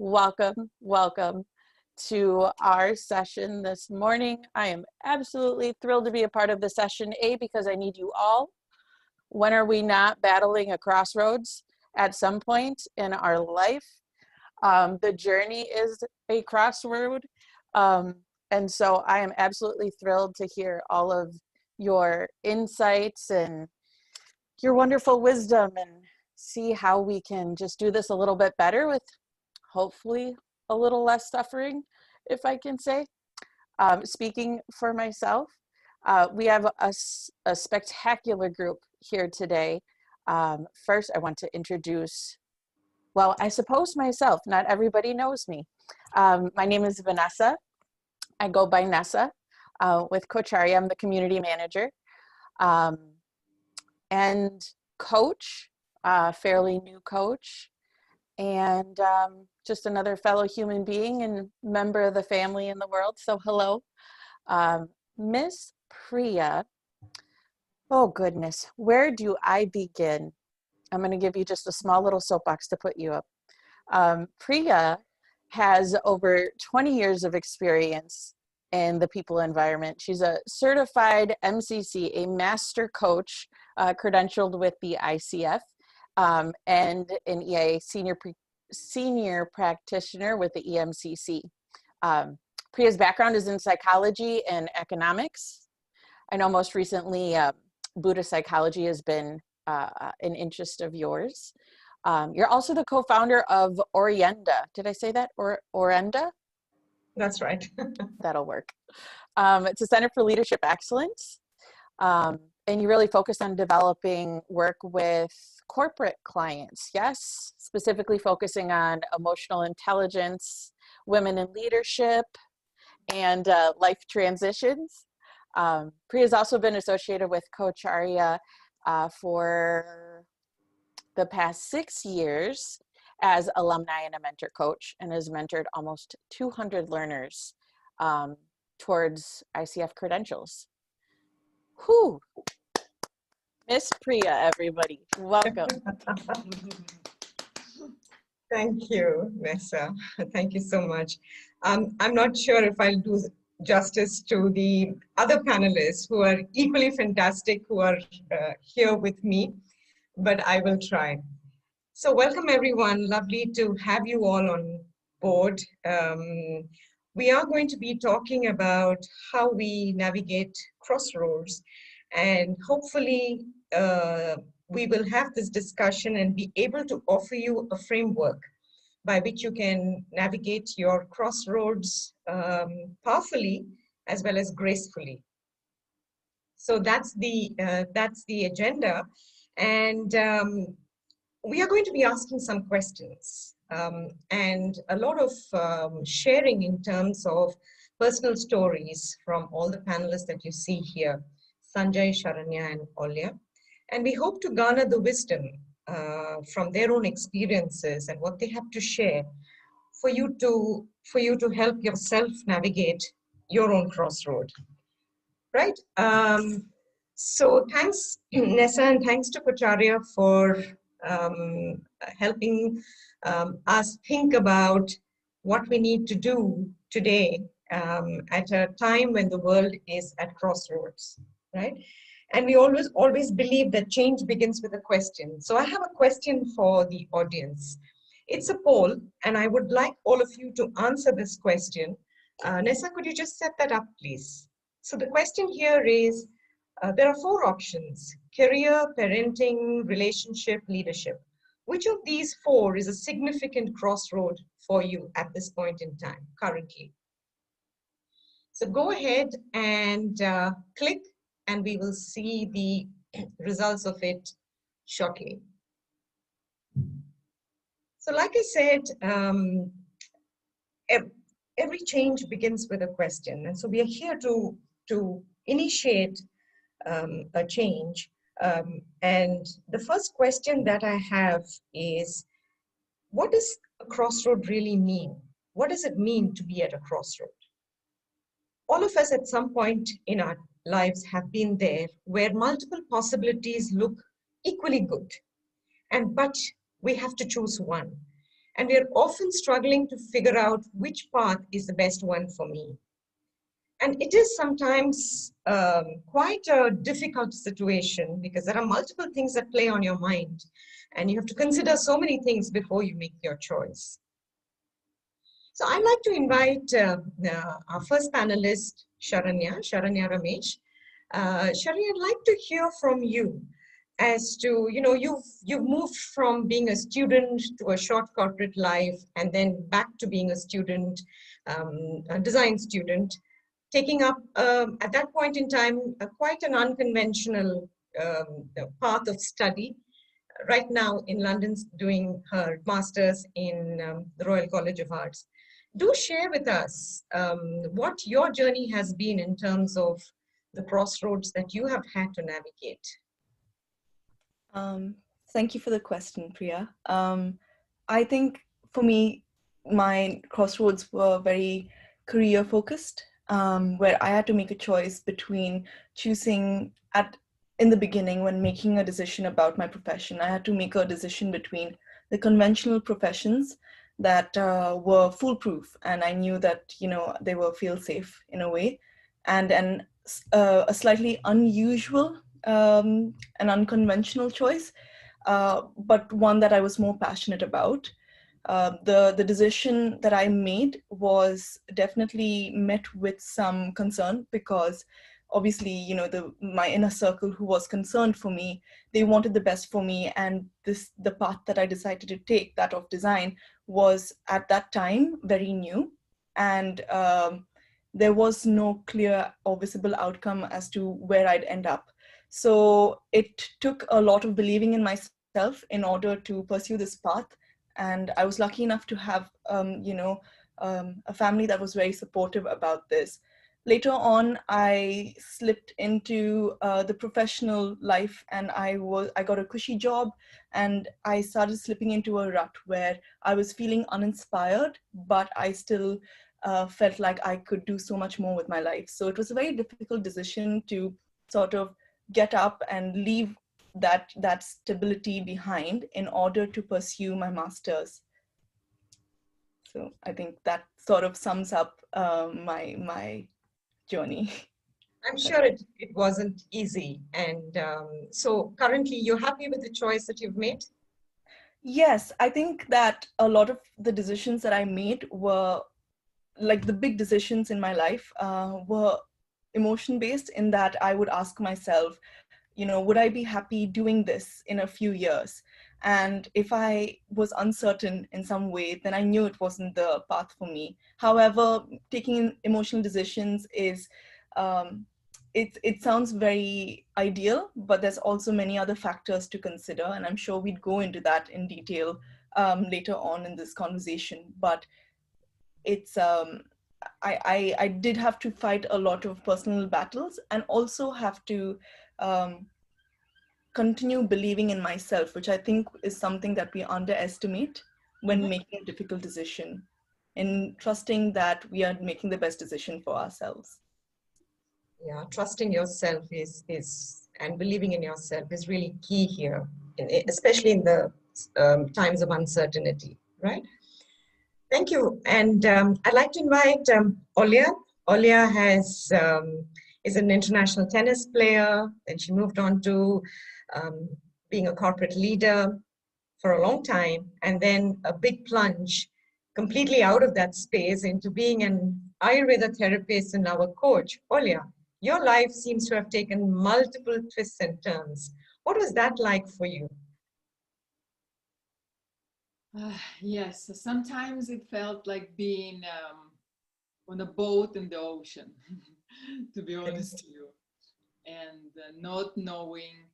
welcome, welcome to our session this morning. I am absolutely thrilled to be a part of the session, because I need you all. When are we not battling a crossroads at some point in our life? The journey is a crossroad. And so I am absolutely thrilled to hear all of your insights and your wonderful wisdom and see how we can just do this a little bit better with hopefully a little less suffering, if I can say. Speaking for myself, we have a spectacular group here today. First, I want to introduce, well, I suppose myself. Not everybody knows me. My name is Vanessa. I go by Nessa with Coach Ari. I'm the community manager and coach, fairly new coach, and just another fellow human being and member of the family in the world. So hello. Miss Priya. Oh goodness, where do I begin? I'm going to give you just a small little soapbox to put you up. Priya has over 20 years of experience in the people environment. She's a certified MCC, a master coach, credentialed with the ICF, and an EIA senior practitioner with the EMCC. Priya's background is in psychology and economics. I know most recently Buddhist psychology has been an interest of yours. You're also the co-founder of Orienda. Did I say that? Orienda? That's right. That'll work. It's a Center for Leadership Excellence. And you really focus on developing work with corporate clients, yes? Specifically focusing on emotional intelligence, women in leadership, and life transitions. Priya's also been associated with Coach Arya for the past 6 years as alumni and a mentor coach, and has mentored almost 200 learners towards ICF credentials. Whew. Miss Priya, everybody, welcome. Thank you, Nessa. Thank you so much. I'm not sure if I'll do justice to the other panelists who are equally fantastic, who are here with me, but I will try. So welcome everyone, lovely to have you all on board. We are going to be talking about how we navigate crossroads, and hopefully we will have this discussion and be able to offer you a framework by which you can navigate your crossroads powerfully as well as gracefully. So that's the agenda, and we are going to be asking some questions and a lot of sharing in terms of personal stories from all the panelists that you see here, Sanjay, Sharanya, and Olya. And we hope to garner the wisdom from their own experiences and what they have to share for you to help yourself navigate your own crossroad. Right? So thanks, Nessa, and thanks to Kocharya for helping us think about what we need to do today at a time when the world is at crossroads, right? And we always believe that change begins with a question. So I have a question for the audience. It's a poll, and I would like all of you to answer this question. Nessa, could you just set that up, please? So the question here is, there are 4 options: career, parenting, relationship, leadership. Which of these 4 is a significant crossroad for you at this point in time, currently? So go ahead and click, and we will see the results of it shortly. So like I said, every change begins with a question. And so we are here to initiate a change. And the first question that I have is, what does a crossroad really mean? What does it mean to be at a crossroad? All of us at some point in our lives have been there where multiple possibilities look equally good, but we have to choose one. and we are often struggling to figure out which path is the best one for me. And it is sometimes quite a difficult situation because there are multiple things that play on your mind, and you have to consider so many things before you make your choice. So I'd like to invite our first panelist, Sharanya Ramesh. Sharanya, I'd like to hear from you as to, you've moved from being a student to a short corporate life and then back to being a student, a design student, taking up, at that point in time, quite an unconventional path of study. Right now in London, doing her master's in the Royal College of Arts. Do share with us what your journey has been in terms of the crossroads that you have had to navigate. Thank you for the question, Priya. I think for me, my crossroads were very career focused, where I had to make a choice between choosing in the beginning when making a decision about my profession. I had to make a decision between the conventional professions that were foolproof, and I knew that they were feel safe in a way, and a slightly unusual an unconventional choice, but one that I was more passionate about. The decision that I made was definitely met with some concern because obviously, my inner circle who was concerned for me, they wanted the best for me, and the path that I decided to take, that of design, was at that time very new, and there was no clear or visible outcome as to where I'd end up. So it took a lot of believing in myself in order to pursue this path. And I was lucky enough to have, a family that was very supportive about this. Later on, I slipped into the professional life, and I got a cushy job, and I started slipping into a rut where I was feeling uninspired, but I still felt like I could do so much more with my life. So it was a very difficult decision to sort of get up and leave that stability behind in order to pursue my master's. So I think that sort of sums up my journey. I'm sure it wasn't easy. And so currently you're happy with the choice that you've made? Yes, I think that a lot of the decisions that I made were like the big decisions in my life were emotion based, in that I would ask myself, would I be happy doing this in a few years? And if I was uncertain in some way, then I knew it wasn't the path for me. However, taking emotional decisions is, it sounds very ideal, but there's also many other factors to consider. And I'm sure we'd go into that in detail later on in this conversation. But it's, I did have to fight a lot of personal battles, and also have to continue believing in myself, which I think is something that we underestimate when making a difficult decision, and trusting that we are making the best decision for ourselves. Yeah, trusting yourself is and believing in yourself is really key here, especially in the times of uncertainty, right? Thank you. And I'd like to invite Olia. Olia is an international tennis player, and she moved on to being a corporate leader for a long time, and then a big plunge completely out of that space into being an Ayurveda therapist and now a coach. Olia, your life seems to have taken multiple twists and turns. What was that like for you? Yes, sometimes it felt like being on a boat in the ocean, to be honest to you, and not knowing,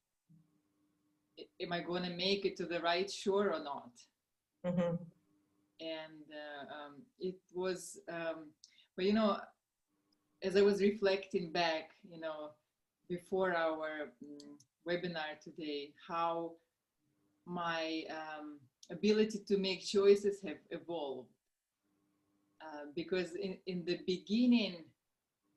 am I going to make it to the right shore or not? Mm-hmm. And it was, but as I was reflecting back, before our webinar today, how my ability to make choices have evolved. Because in the beginning,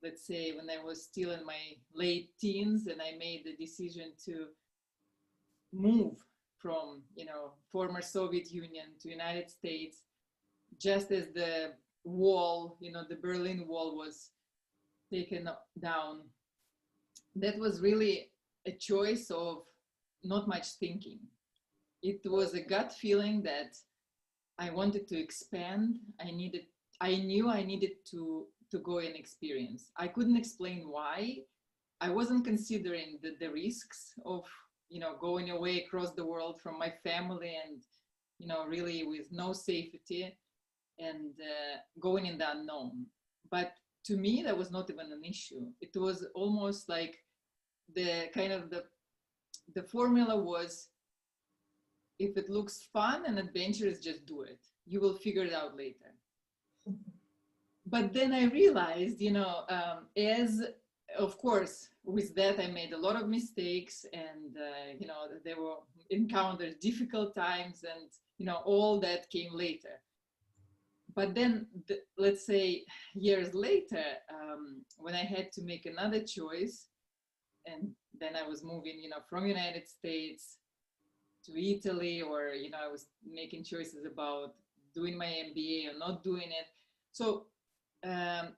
let's say when I was still in my late teens and I made the decision to move from, former Soviet Union to United States, just as the wall, the Berlin Wall was taken down, that was really a choice of not much thinking. It was a gut feeling that I wanted to expand. I knew I needed to go and experience. I couldn't explain why. I wasn't considering the risks of, going away across the world from my family and, really with no safety and going in the unknown. But to me, that was not even an issue. It was almost like the formula was, if it looks fun and adventurous, just do it. You will figure it out later. But then I realized, as of course, with that, I made a lot of mistakes and, there were encountered difficult times and, all that came later. But then, let's say years later, when I had to make another choice, and then I was moving, from United States to Italy, or, I was making choices about doing my MBA or not doing it. So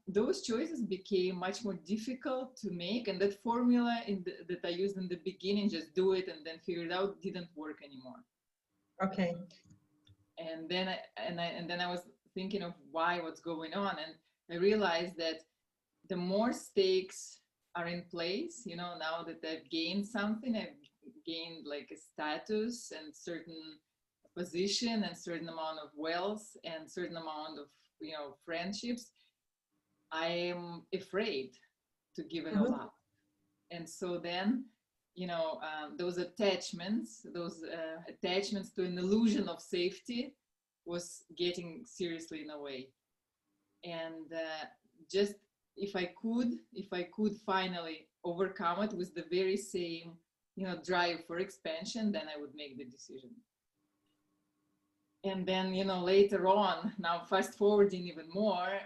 those choices became much more difficult to make, and that formula that I used in the beginning, just do it and then figure it out, didn't work anymore. Okay. And then I was thinking of what's going on, and I realized that the more stakes are in place, now that I've gained something, I've gained like a status and certain position and certain amount of wealth and certain amount of friendships, I am afraid to give it all up. And so then those attachments to an illusion of safety was getting seriously in a way. And just if I could finally overcome it with the very same drive for expansion, then I would make the decision. And then later on, now fast forwarding even more,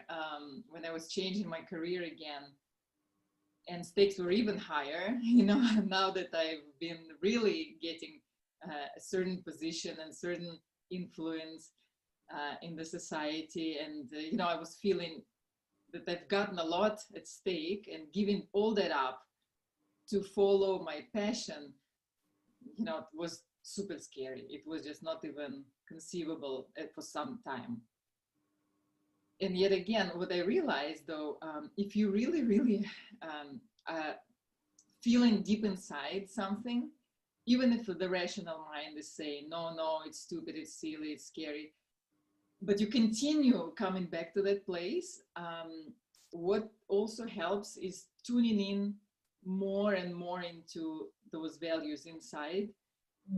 when I was changing my career again, and stakes were even higher, now that I've been really getting a certain position and certain influence in the society, and I was feeling that I've gotten a lot at stake, and giving all that up to follow my passion, it was super scary. It was just not even conceivable for some time. And yet again, what I realized though, if you really, really feeling deep inside something, even if the rational mind is saying, no, it's stupid, it's silly, it's scary, but you continue coming back to that place, what also helps is tuning in more and more into those values inside,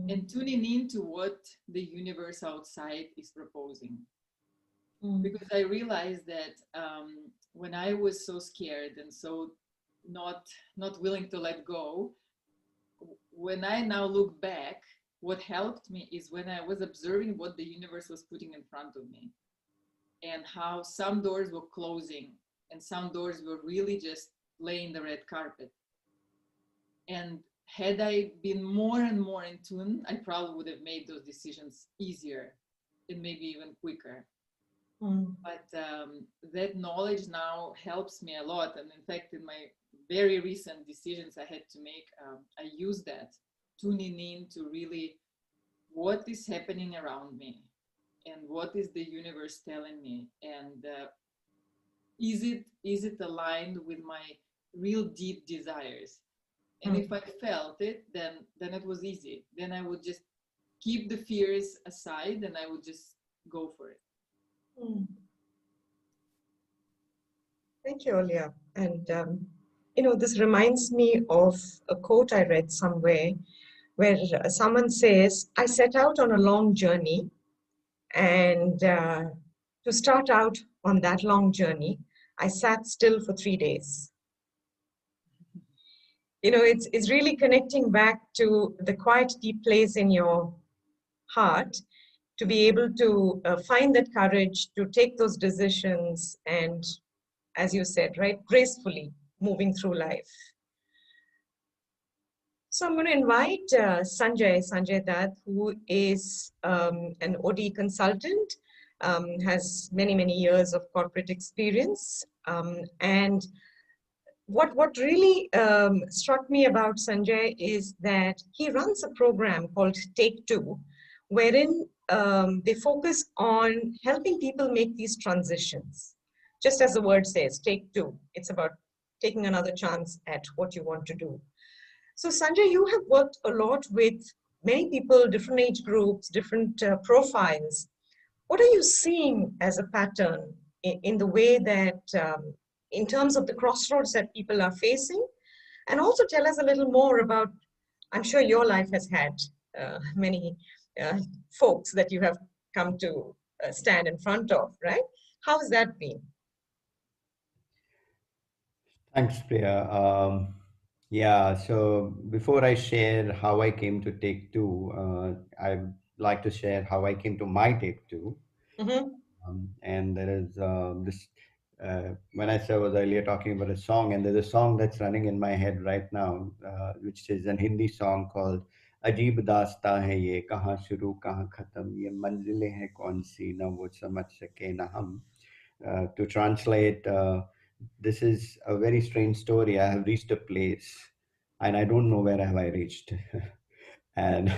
and tuning into what the universe outside is proposing. Because I realized that when I was so scared and so not willing to let go, when I now look back, what helped me is when I was observing what the universe was putting in front of me, and how some doors were closing and some doors were really just laying the red carpet. And had I been more and more in tune, I probably would have made those decisions easier and maybe even quicker. But that knowledge now helps me a lot. And in fact, in my very recent decisions I had to make, I use that, tuning in to really what is happening around me and what is the universe telling me, and is it aligned with my real deep desires. And if I felt it, then it was easy. Then I would just keep the fears aside and I would just go for it. Thank you, Olia. And, this reminds me of a quote I read somewhere where someone says, I set out on a long journey, and to start out on that long journey, I sat still for 3 days. It's really connecting back to the quiet, deep place in your heart to be able to find that courage to take those decisions and, as you said, right, gracefully moving through life. So I'm going to invite Sanjay Dutt, who is an OD consultant has many, many years of corporate experience. And what really struck me about Sanjay is that he runs a program called Take Two, wherein they focus on helping people make these transitions. Just as the word says, take two. It's about taking another chance at what you want to do. So, Sanjay, you have worked a lot with many people, different age groups, different profiles. What are you seeing as a pattern in the way that, in terms of the crossroads that people are facing? And also tell us a little more about, I'm sure your life has had many uh, folks that you have come to stand in front of, right? How has that been? Thanks, Priya. Yeah, so before I share how I came to Take Two, I'd like to share how I came to my Take Two. Mm-hmm. And there is this, when I was earlier talking about a song, and there's a song that's running in my head right now, which is an Hindi song called अजीब दास्ता है ये कहाँ शुरू कहाँ खत्म ये मंजिलें हैं कौन सी ना वो समझ सके ना हम. To translate, this is a very strange story. I have reached a place and I don't know where have I reached. And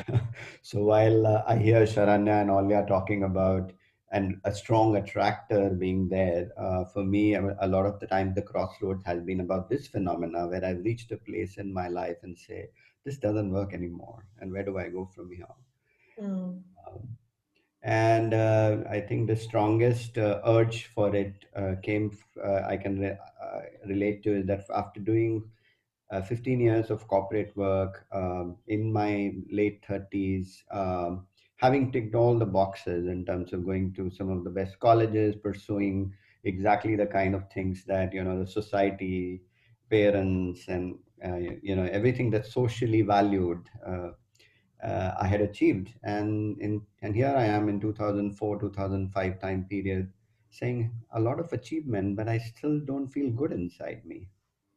so while I hear Sharanya and Olya talking about and a strong attractor being there, for me, a lot of the time the crossroads has been about this phenomena where I've reached a place in my life and say, this doesn't work anymore. And where do I go from here? Mm. Um, and I think the strongest urge for it I can relate to is that after doing 15 years of corporate work in my late 30s, having ticked all the boxes in terms of going to some of the best colleges, pursuing exactly the kind of things that, the society, parents, and, everything that's socially valued. I had achieved. And here I am in 2004, 2005 time period saying a lot of achievement, but I still don't feel good inside me.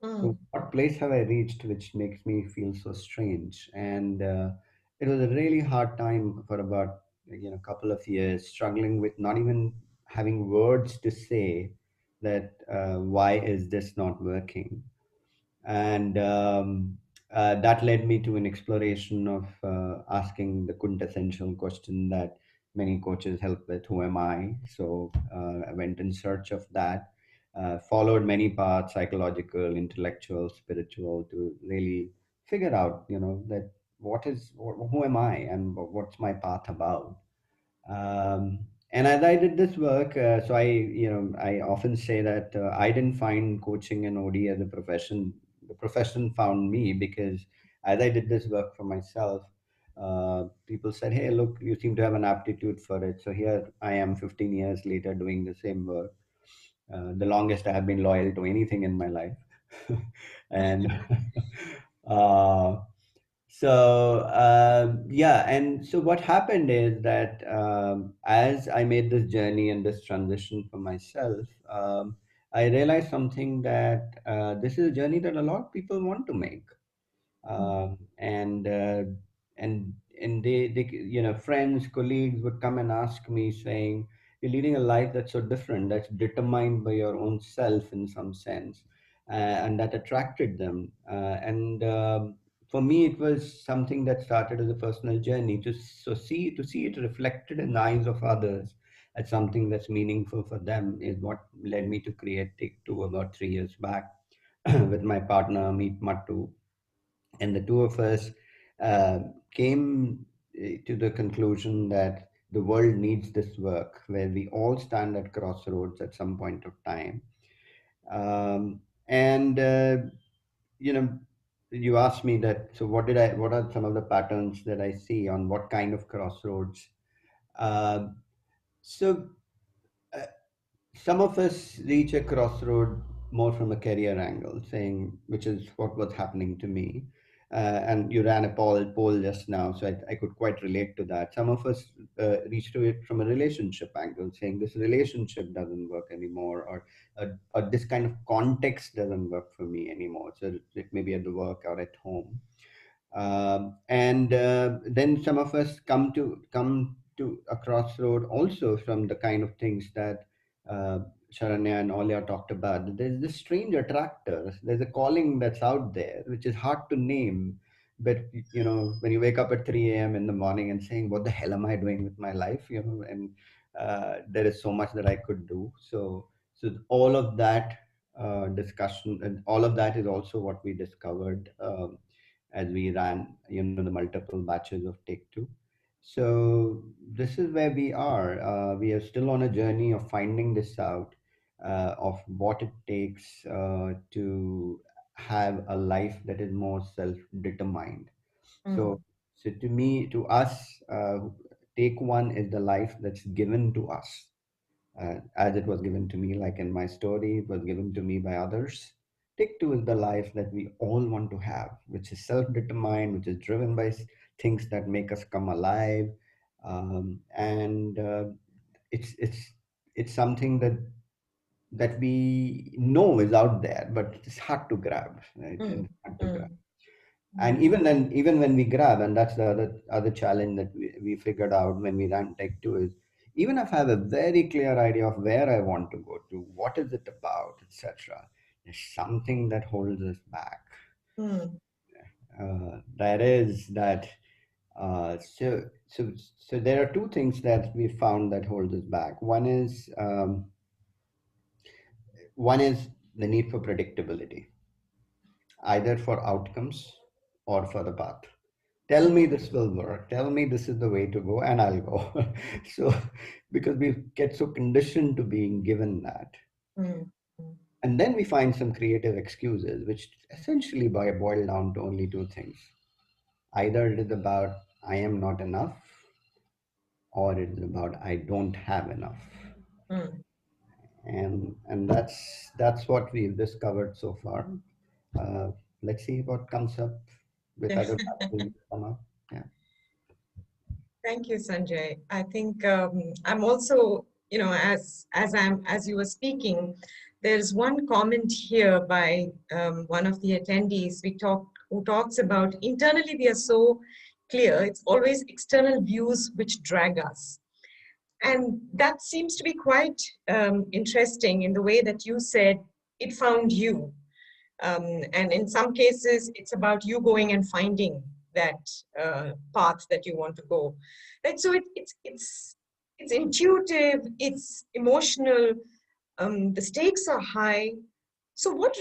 So Mm. what place have I reached which makes me feel so strange? And it was a really hard time for about, a couple of years, struggling with not even having words to say that why is this not working? And that led me to an exploration of asking the quintessential question that many coaches help with: who am I? So I went in search of that, followed many paths: psychological, intellectual, spiritual, to really figure out, that who am I and what's my path about. um, and as I did this work, so I often say that I didn't find coaching and OD as a profession. The profession found me, because as I did this work for myself, people said, "Hey, look, you seem to have an aptitude for it." So here I am, 15 years later, doing the same work. The longest I have been loyal to anything in my life, and uh, yeah, and so what happened is that as I made this journey and this transition for myself, I realized something, that this is a journey that a lot of people want to make. um, and uh, and they friends, colleagues would come and ask me, saying, you're leading a life that's so different, that's determined by your own self in some sense, and that attracted them. And For me, it was something that started as a personal journey to see it reflected in the eyes of others as something that's meaningful for them, is what led me to create Take Two about 3 years back with my partner Meet Mattu. And the two of us uh, came to the conclusion that the world needs this work, where we all stand at crossroads at some point of time. And you know you asked me that, so what are some of the patterns that I see on what kind of crossroads. Um so uh, some of us reach a crossroad more from a career angle, saying, which is what was happening to me. And you ran a poll just now, so I could quite relate to that. Some of us reach to it from a relationship angle, saying this relationship doesn't work anymore, or this kind of context doesn't work for me anymore. So it may be at the work or at home. And then some of us come to a crossroad also from the kind of things that uh, Sharanya and Olia talked about. There's this strange attractor. There's a calling that's out there, which is hard to name. But when you wake up at 3 a.m. in the morning and saying, "What the hell am I doing with my life?" And there is so much that I could do. So all of that discussion and all of that is also what we discovered as we ran, the multiple batches of Take Two. So this is where we are. We are still on a journey of finding this out, of what it takes to have a life that is more self-determined. So, Mm. so to us, take one is the life that's given to us, as it was given to me, like in my story, it was given to me by others. Take two is the life that we all want to have, which is self-determined, which is driven by things that make us come alive, and it's something that we know is out there, but it's hard to grab, right? Mm. And hard to grab. Mm. And even when we grab, and that's the other challenge that we figured out when we ran Tech 2 is, even if I have a very clear idea of where I want to go to, what is it about, etc., there's something that holds us back. Mm. That is that. So there are two things that we found that hold us back. One is the need for predictability, either for outcomes or for the path. Tell me this will work, tell me this is the way to go, and I'll go. So because we get so conditioned to being given that, Mm. Mm. and then we find some creative excuses which essentially boil down to only two things: either it is about I am not enough, or it is about I don't have enough. Mm. And that's what we've discovered so far. uh, let's see what comes up with other batches come up. Yeah. Thank you, Sanjay. I think I'm also, as you were speaking, there's one comment here by one of the attendees who talks about internally we are so clear, it's always external views which drag us. And that seems to be quite interesting in the way that you said it found you. And in some cases, it's about you going and finding that path that you want to go. Right? So it's intuitive, it's emotional. The stakes are high. So what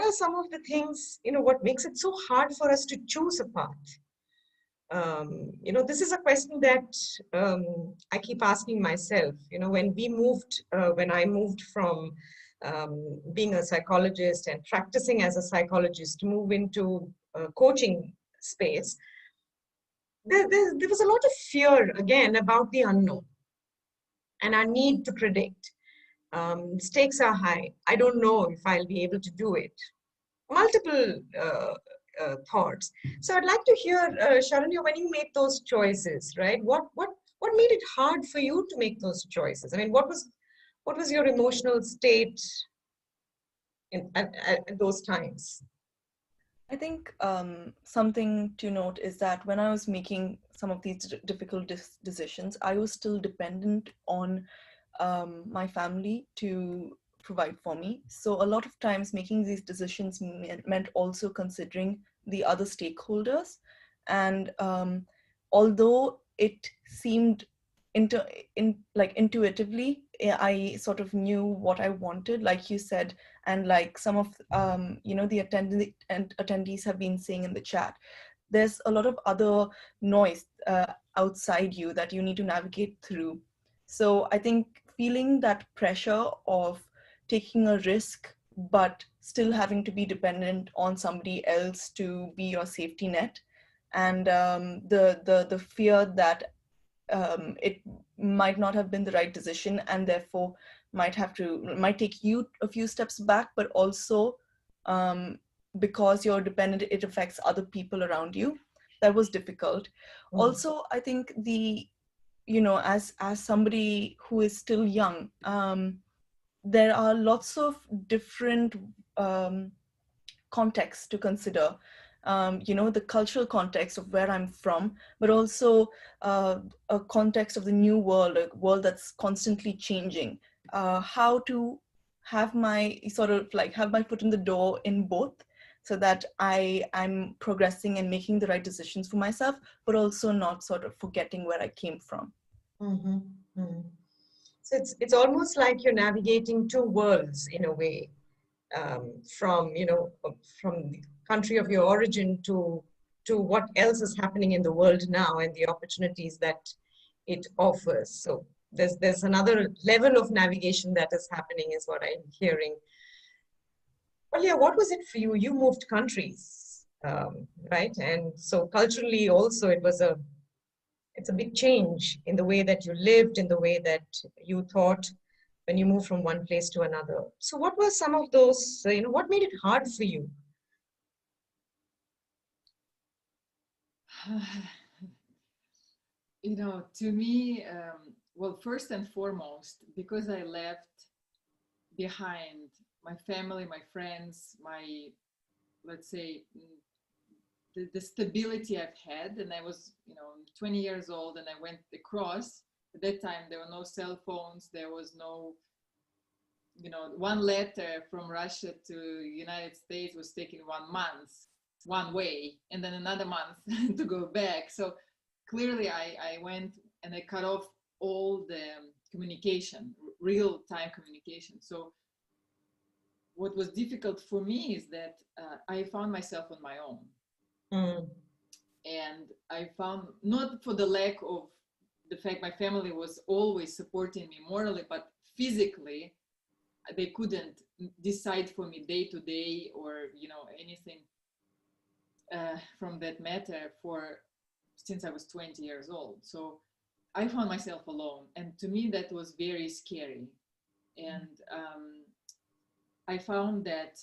are some of the things, what makes it so hard for us to choose a path? This is a question that I keep asking myself. When I moved from being a psychologist and practicing as a psychologist to move into coaching space, there was a lot of fear again about the unknown and our need to predict. Stakes are high. I don't know if I'll be able to do it. Multiple thoughts. So I'd like to hear, Sharanya, when you made those choices, right? What made it hard for you to make those choices? I mean, what was your emotional state at those times? I think something to note is that when I was making some of these difficult decisions, I was still dependent on my family to provide for me. So a lot of times making these decisions meant also considering the other stakeholders. And although it seemed intuitively, I sort of knew what I wanted, like you said, and like some of the attendees have been saying in the chat, there's a lot of other noise outside you that you need to navigate through. So I think feeling that pressure of taking a risk but still having to be dependent on somebody else to be your safety net, and the fear that it might not have been the right decision and therefore might take you a few steps back, but also because you're dependent, it affects other people around you. That was difficult. Also, I think as somebody who is still young, there are lots of different contexts to consider. the cultural context of where I'm from, but also a context of the new world, a world that's constantly changing. How to have my have my foot in the door in both, so that I'm progressing and making the right decisions for myself, but also not sort of forgetting where I came from. Mm-hmm. Mm-hmm. So it's almost like you're navigating two worlds in a way, from from the country of your origin to what else is happening in the world now and the opportunities that it offers. So there's another level of navigation that is happening, is what I'm hearing. Well, yeah, what was it for you? You moved countries, right? And so culturally also it's a big change in the way that you lived, in the way that you thought when you moved from one place to another. So what were some of those, what made it hard for you? To me, well, first and foremost, because I left behind my family, my friends, let's say, the stability I've had, and I was, 20 years old, and I went across. At that time, there were no cell phones. There was no, one letter from Russia to United States was taking 1 month, one way, and then another month to go back. So clearly, I went and I cut off all the communication, real-time communication. So what was difficult for me is that I found myself on my own. Mm. And I found, not for the lack of the fact my family was always supporting me morally, but physically, they couldn't decide for me day to day or, anything from that matter since I was 20 years old. So I found myself alone. And to me, that was very scary. And I found that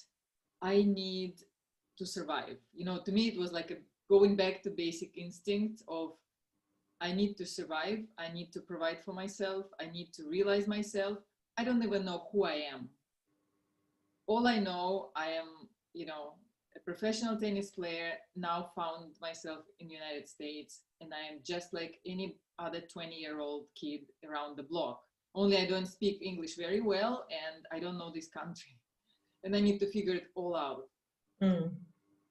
I need to survive. To me, it was like going back to basic instinct of I need to survive. I need to provide for myself. I need to realize myself. I don't even know who I am. All I know, I am, a professional tennis player, now found myself in the United States, and I am just like any other 20-year-old kid around the block. Only I don't speak English very well, and I don't know this country. And I need to figure it all out. Mm.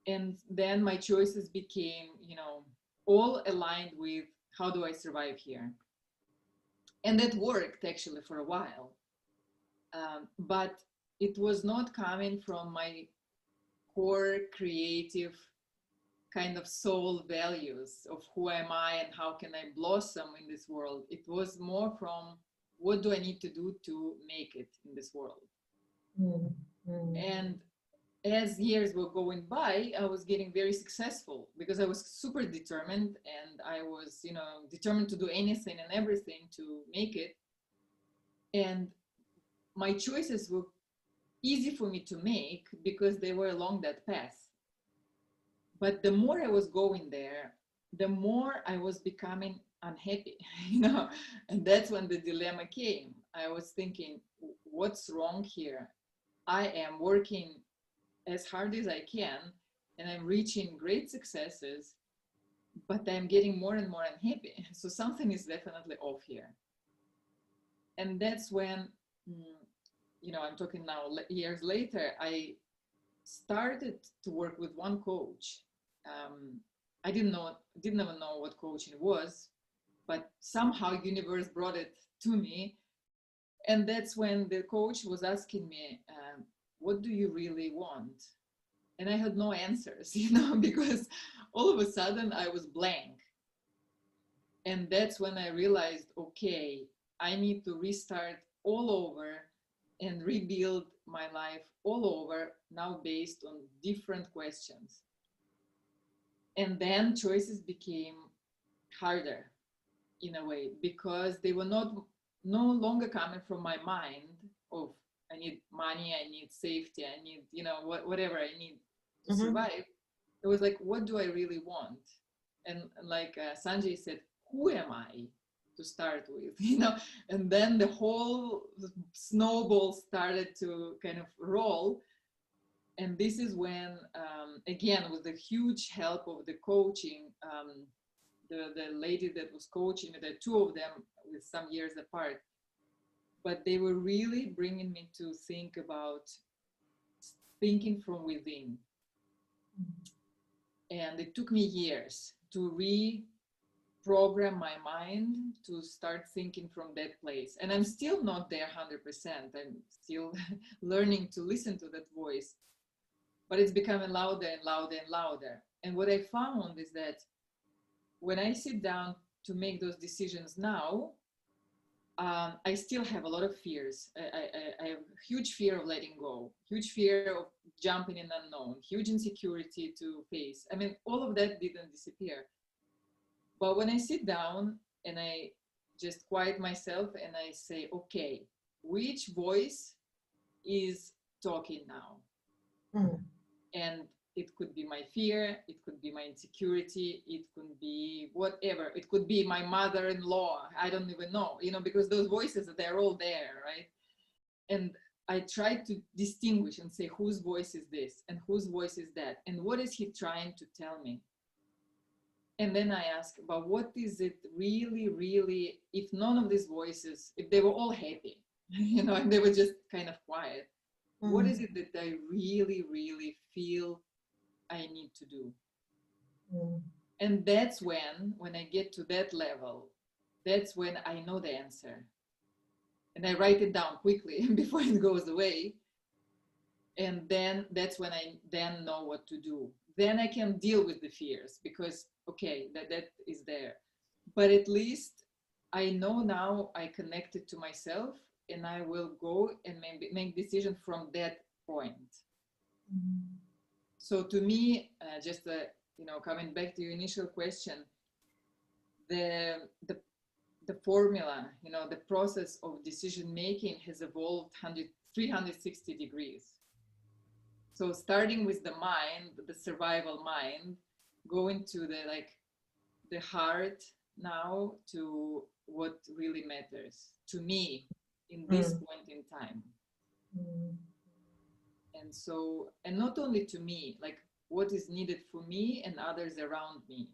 And then my choices became, all aligned with how do I survive here? And that worked actually for a while. But it was not coming from my core creative kind of soul values of who am I and how can I blossom in this world. It was more from what do I need to do to make it in this world? Mm. Mm. And as years were going by, I was getting very successful because I was super determined, and I was, determined to do anything and everything to make it. And my choices were easy for me to make because they were along that path. But the more I was going there, the more I was becoming unhappy, and that's when the dilemma came. I was thinking, what's wrong here? I am working as hard as I can, and I'm reaching great successes, but I'm getting more and more unhappy. So something is definitely off here. And that's when, I'm talking now years later, I started to work with one coach. I didn't even know what coaching was, but somehow universe brought it to me. And that's when the coach was asking me, what do you really want? And I had no answers, because all of a sudden I was blank. And that's when I realized, okay, I need to restart all over and rebuild my life all over, now based on different questions. And then choices became harder in a way, because they were no longer coming from my mind of I need money, I need safety, I need, whatever I need to survive. It was like, what do I really want? And like Sanjay said, who am I to start with? And then the whole snowball started to kind of roll. And this is when, again, with the huge help of the coaching, the lady that was coaching, the two of them with some years apart, but they were really bringing me to think about thinking from within. And it took me years to reprogram my mind to start thinking from that place. And I'm still not there 100%. I'm still learning to listen to that voice, but it's becoming louder and louder and louder. And what I found is that when I sit down to make those decisions now, I still have a lot of fears. I have huge fear of letting go, huge fear of jumping in unknown, huge insecurity to face. I mean, all of that didn't disappear. But when I sit down and I just quiet myself and I say, okay, which voice is talking now? And it could be my fear, it could be my insecurity, it could be whatever. It could be my mother-in-law. I don't even know, because those voices, they're all there, right? And I try to distinguish and say, whose voice is this and whose voice is that? And what is he trying to tell me? And then I ask, but what is it really, really, if none of these voices, if they were all happy, and they were just kind of quiet, what is it that I really, really feel I need to do? And that's when I get to that level, that's when I know the answer. And I write it down quickly before it goes away. And then that's when I then know what to do. Then I can deal with the fears because, okay, that is there. But at least I know now I connected to myself and I will go and make decisions from that point. So to me, just coming back to your initial question, the formula, the process of decision making has evolved 360 degrees. So starting with the mind, the survival mind, going to the heart now to what really matters to me in this point in time. And so, and not only to me, like what is needed for me and others around me.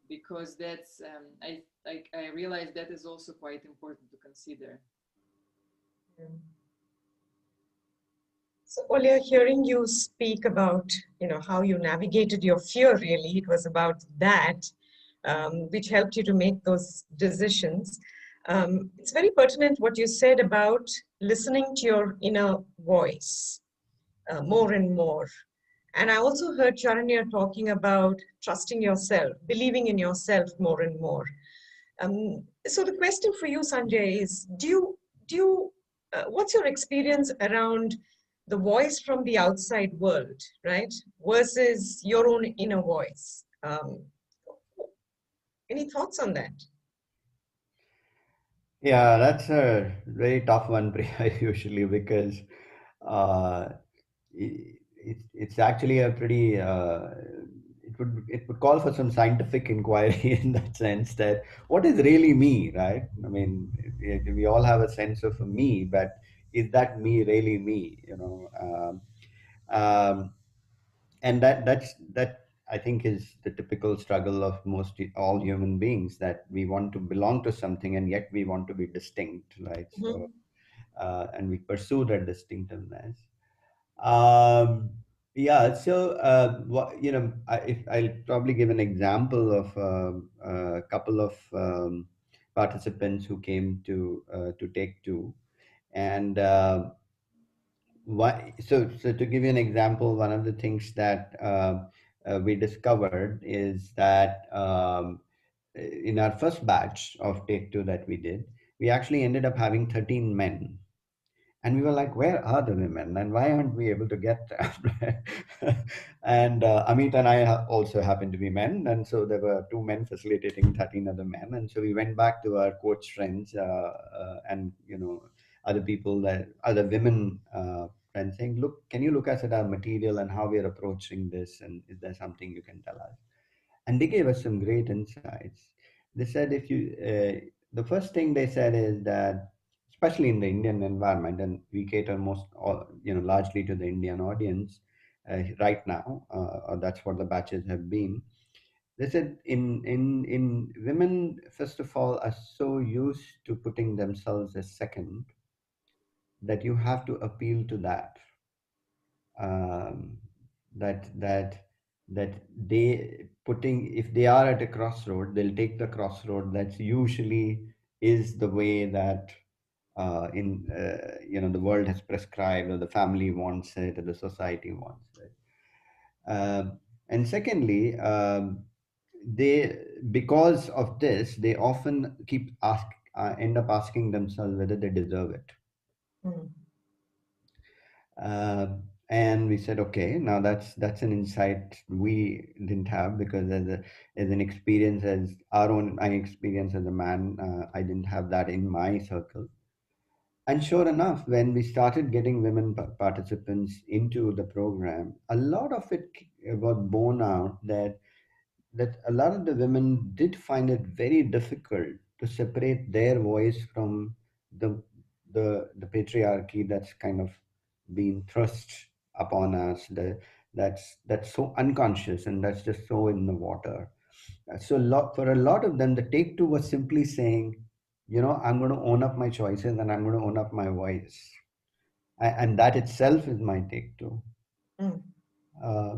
Because that's, I realize that is also quite important to consider. So, Olia, hearing you speak about, how you navigated your fear, really, it was about that, which helped you to make those decisions. It's very pertinent what you said about listening to your inner voice more and more. And I also heard Charanya talking about trusting yourself, believing in yourself more and more. So the question for you, Sanjay, is what's your experience around the voice from the outside world, right, versus your own inner voice? Any thoughts on that? Yeah, that's a very tough one, Priya, usually, because it's actually a pretty it would call for some scientific inquiry in that sense, that what is really me, right? I mean, we all have a sense of a me, but is that me really me? And that I think is the typical struggle of most all human beings, that we want to belong to something and yet we want to be distinct, right? So and we pursue that distinctiveness. Yeah, so I'll probably give an example of a couple of participants who came to take two, and so to give you an example, one of the things that we discovered is that in our first batch of take two that we did, we actually ended up having 13 men. And we were like, where are the women? And why aren't we able to get them? And Amit and I also happen to be men. And so there were two men facilitating 13 other men. And so we went back to our coach friends and, other people, other women friends saying, look, can you look us at our material and how we are approaching this? And is there something you can tell us? And they gave us some great insights. They said, the first thing they said is that, especially in the Indian environment, and we cater largely to the Indian audience right now, or that's what the batches have been. They said in women, first of all, are so used to putting themselves as second that you have to appeal to that. Um, that that that they putting if they are at a crossroad, they'll take the crossroad that's usually is the way that in the world has prescribed, or the family wants it, or the society wants it. And secondly, they because of this, they often end up asking themselves whether they deserve it. Mm. Uh, and we said, okay, now that's an insight we didn't have, because as an experience, as my experience as a man, I didn't have that in my circle. And sure enough, when we started getting women participants into the program, a lot of it was borne out that a lot of the women did find it very difficult to separate their voice from the the patriarchy that's kind of being thrust upon us. That's so unconscious, and that's just so in the water. So for a lot of them, the take two was simply saying, I'm going to own up my choices, and I'm going to own up my voice. And that itself is my take two. Mm. Uh,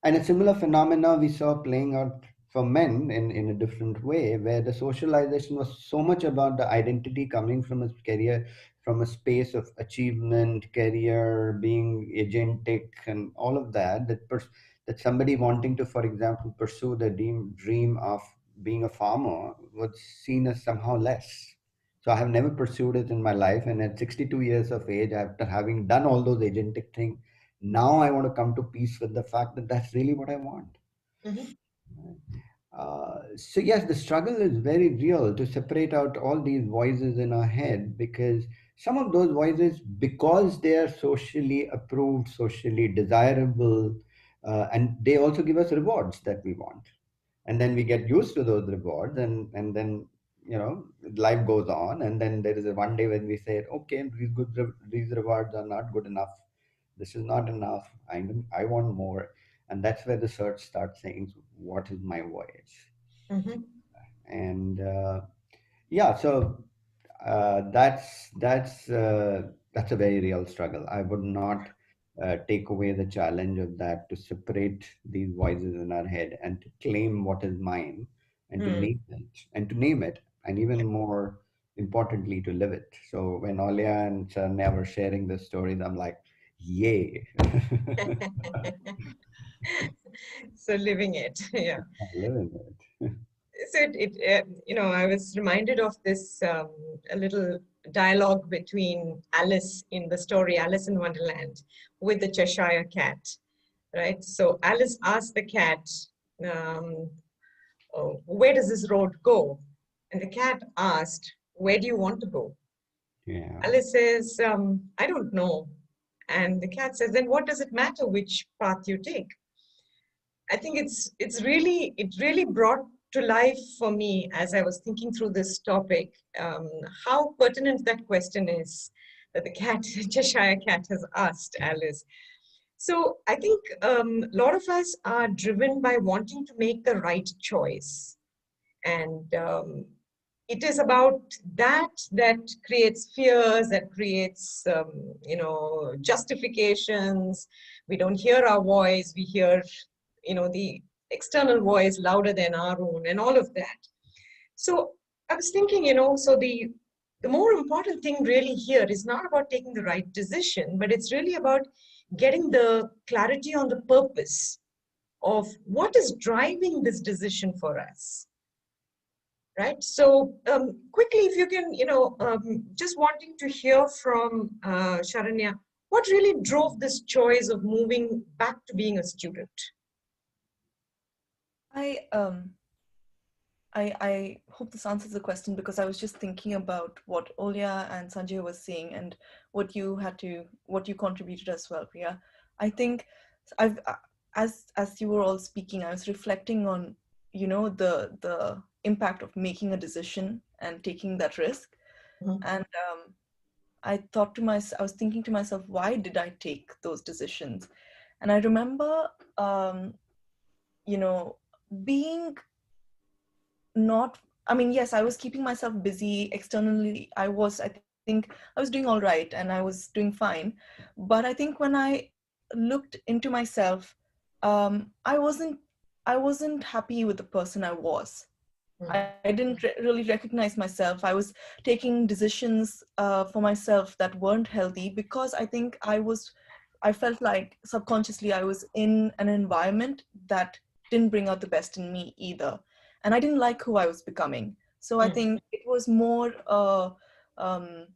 and a similar phenomena we saw playing out for men in a different way, where the socialization was so much about the identity coming from a career, from a space of achievement, career, being agentic, and all of that, that somebody wanting to, for example, pursue the dream of being a farmer was seen as somehow less. So I have never pursued it in my life. And at 62 years of age, after having done all those agentic things, now I want to come to peace with the fact that that's really what I want. Mhm. So yes, the struggle is very real to separate out all these voices in our head, because some of those voices, because they are socially approved, socially desirable, and they also give us rewards that we want, and then we get used to those rewards, and then life goes on, and then there is a one day when we say, okay, these rewards are not good enough, this is not enough, I want more. And that's where the search starts saying, what is my voice? Mhm. And yeah, so that's a very real struggle. I would not take away the challenge of that, to separate these voices in our head and to claim what is mine, and to Mm. name it, and even more importantly, to live it. So when Olia and Charnya were sharing the stories, I'm like, yay. So living it, yeah. Living it. So I was reminded of this a little dialogue between Alice in the story Alice in Wonderland with the Cheshire cat, right? So Alice asked the cat, um, oh, where does this road go? And the cat asked, where do you want to go? Yeah. Alice says, I don't know. And the cat says, then what does it matter which path you take? I think it really brought to life for me as I was thinking through this topic, how pertinent that question is that the cat, Cheshire cat, has asked Alice. So I think a lot of us are driven by wanting to make the right choice, and it is about that creates fears, that creates justifications. We don't hear our voice, we hear the external voice louder than our own, and all of that. So I was thinking, so the more important thing really here is not about taking the right decision, but it's really about getting the clarity on the purpose of what is driving this decision for us. Right. So quickly, if you can, just wanting to hear from Sharanya, what really drove this choice of moving back to being a student? I hope this answers the question, because I was just thinking about what Olia and Sanjay was saying, and what you contributed as well, Priya. I think as you were all speaking, I was reflecting on the impact of making a decision and taking that risk. Mhm. And I was thinking to myself, why did I take those decisions? And I remember, you know, being not, I mean, yes, I was keeping myself busy externally. I think I was doing all right and I was doing fine. But I think when I looked into myself, I wasn't happy with the person I was. I didn't really recognize myself. I was taking decisions for myself that weren't healthy because I felt like subconsciously I was in an environment that didn't bring out the best in me either. And I didn't like who I was becoming. So I think it was more um,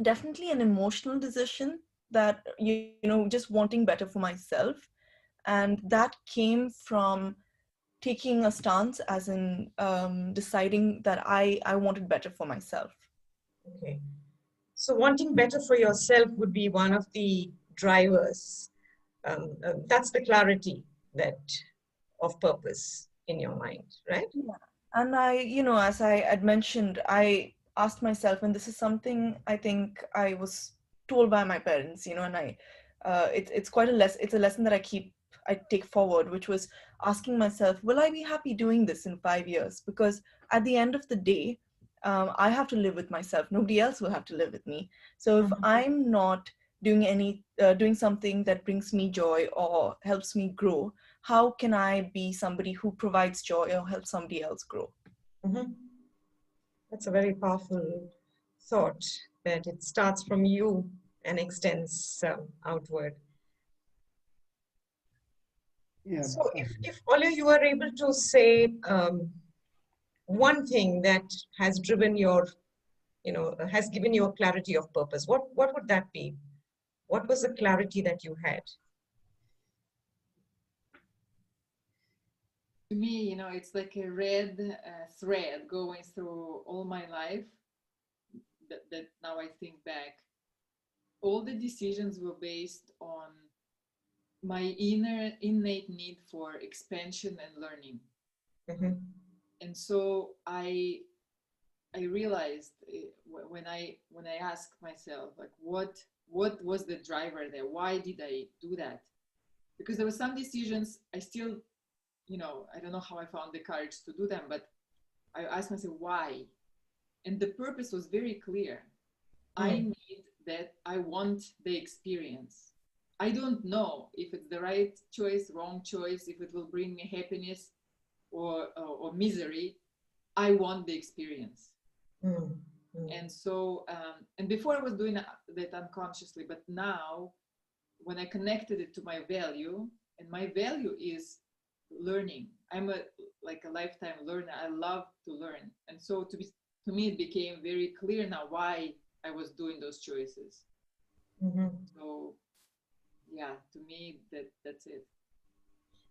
definitely an emotional decision that, just wanting better for myself. And that came from taking a stance, as in deciding that I wanted better for myself. Okay. So wanting better for yourself would be one of the drivers. That's the clarity that of purpose in your mind, right? Yeah. And as I had mentioned, I asked myself, and this is something I think I was told by my parents, and it's quite it's a lesson that I take forward, which was asking myself, will I be happy doing this in 5 years? Because at the end of the day, I have to live with myself. Nobody else will have to live with me. So if I'm not doing something that brings me joy or helps me grow, how can I be somebody who provides joy or helps somebody else grow? Mm-hmm. That's a very powerful thought that it starts from you and extends outward. Yeah. So if Olia, you are able to say one thing that has driven your, has given you a clarity of purpose, what would that be? What was the clarity that you had? To me, it's like a red thread going through all my life that now I think back. All the decisions were based on my innate need for expansion and learning. Mm-hmm. And so I realized when I asked myself, like, what was the driver there? Why did I do that? Because there were some decisions I still, I don't know how I found the courage to do them, but I asked myself why. And the purpose was very clear. I need that. I want the experience. I don't know if it's the right choice, wrong choice, if it will bring me happiness or misery. I want the experience. And so, and before I was doing that unconsciously, but now when I connected it to my value, and my value is learning. I'm like a lifetime learner. I love to learn. And so to me, it became very clear now why I was doing those choices. Mm-hmm. So yeah, to me, that's it.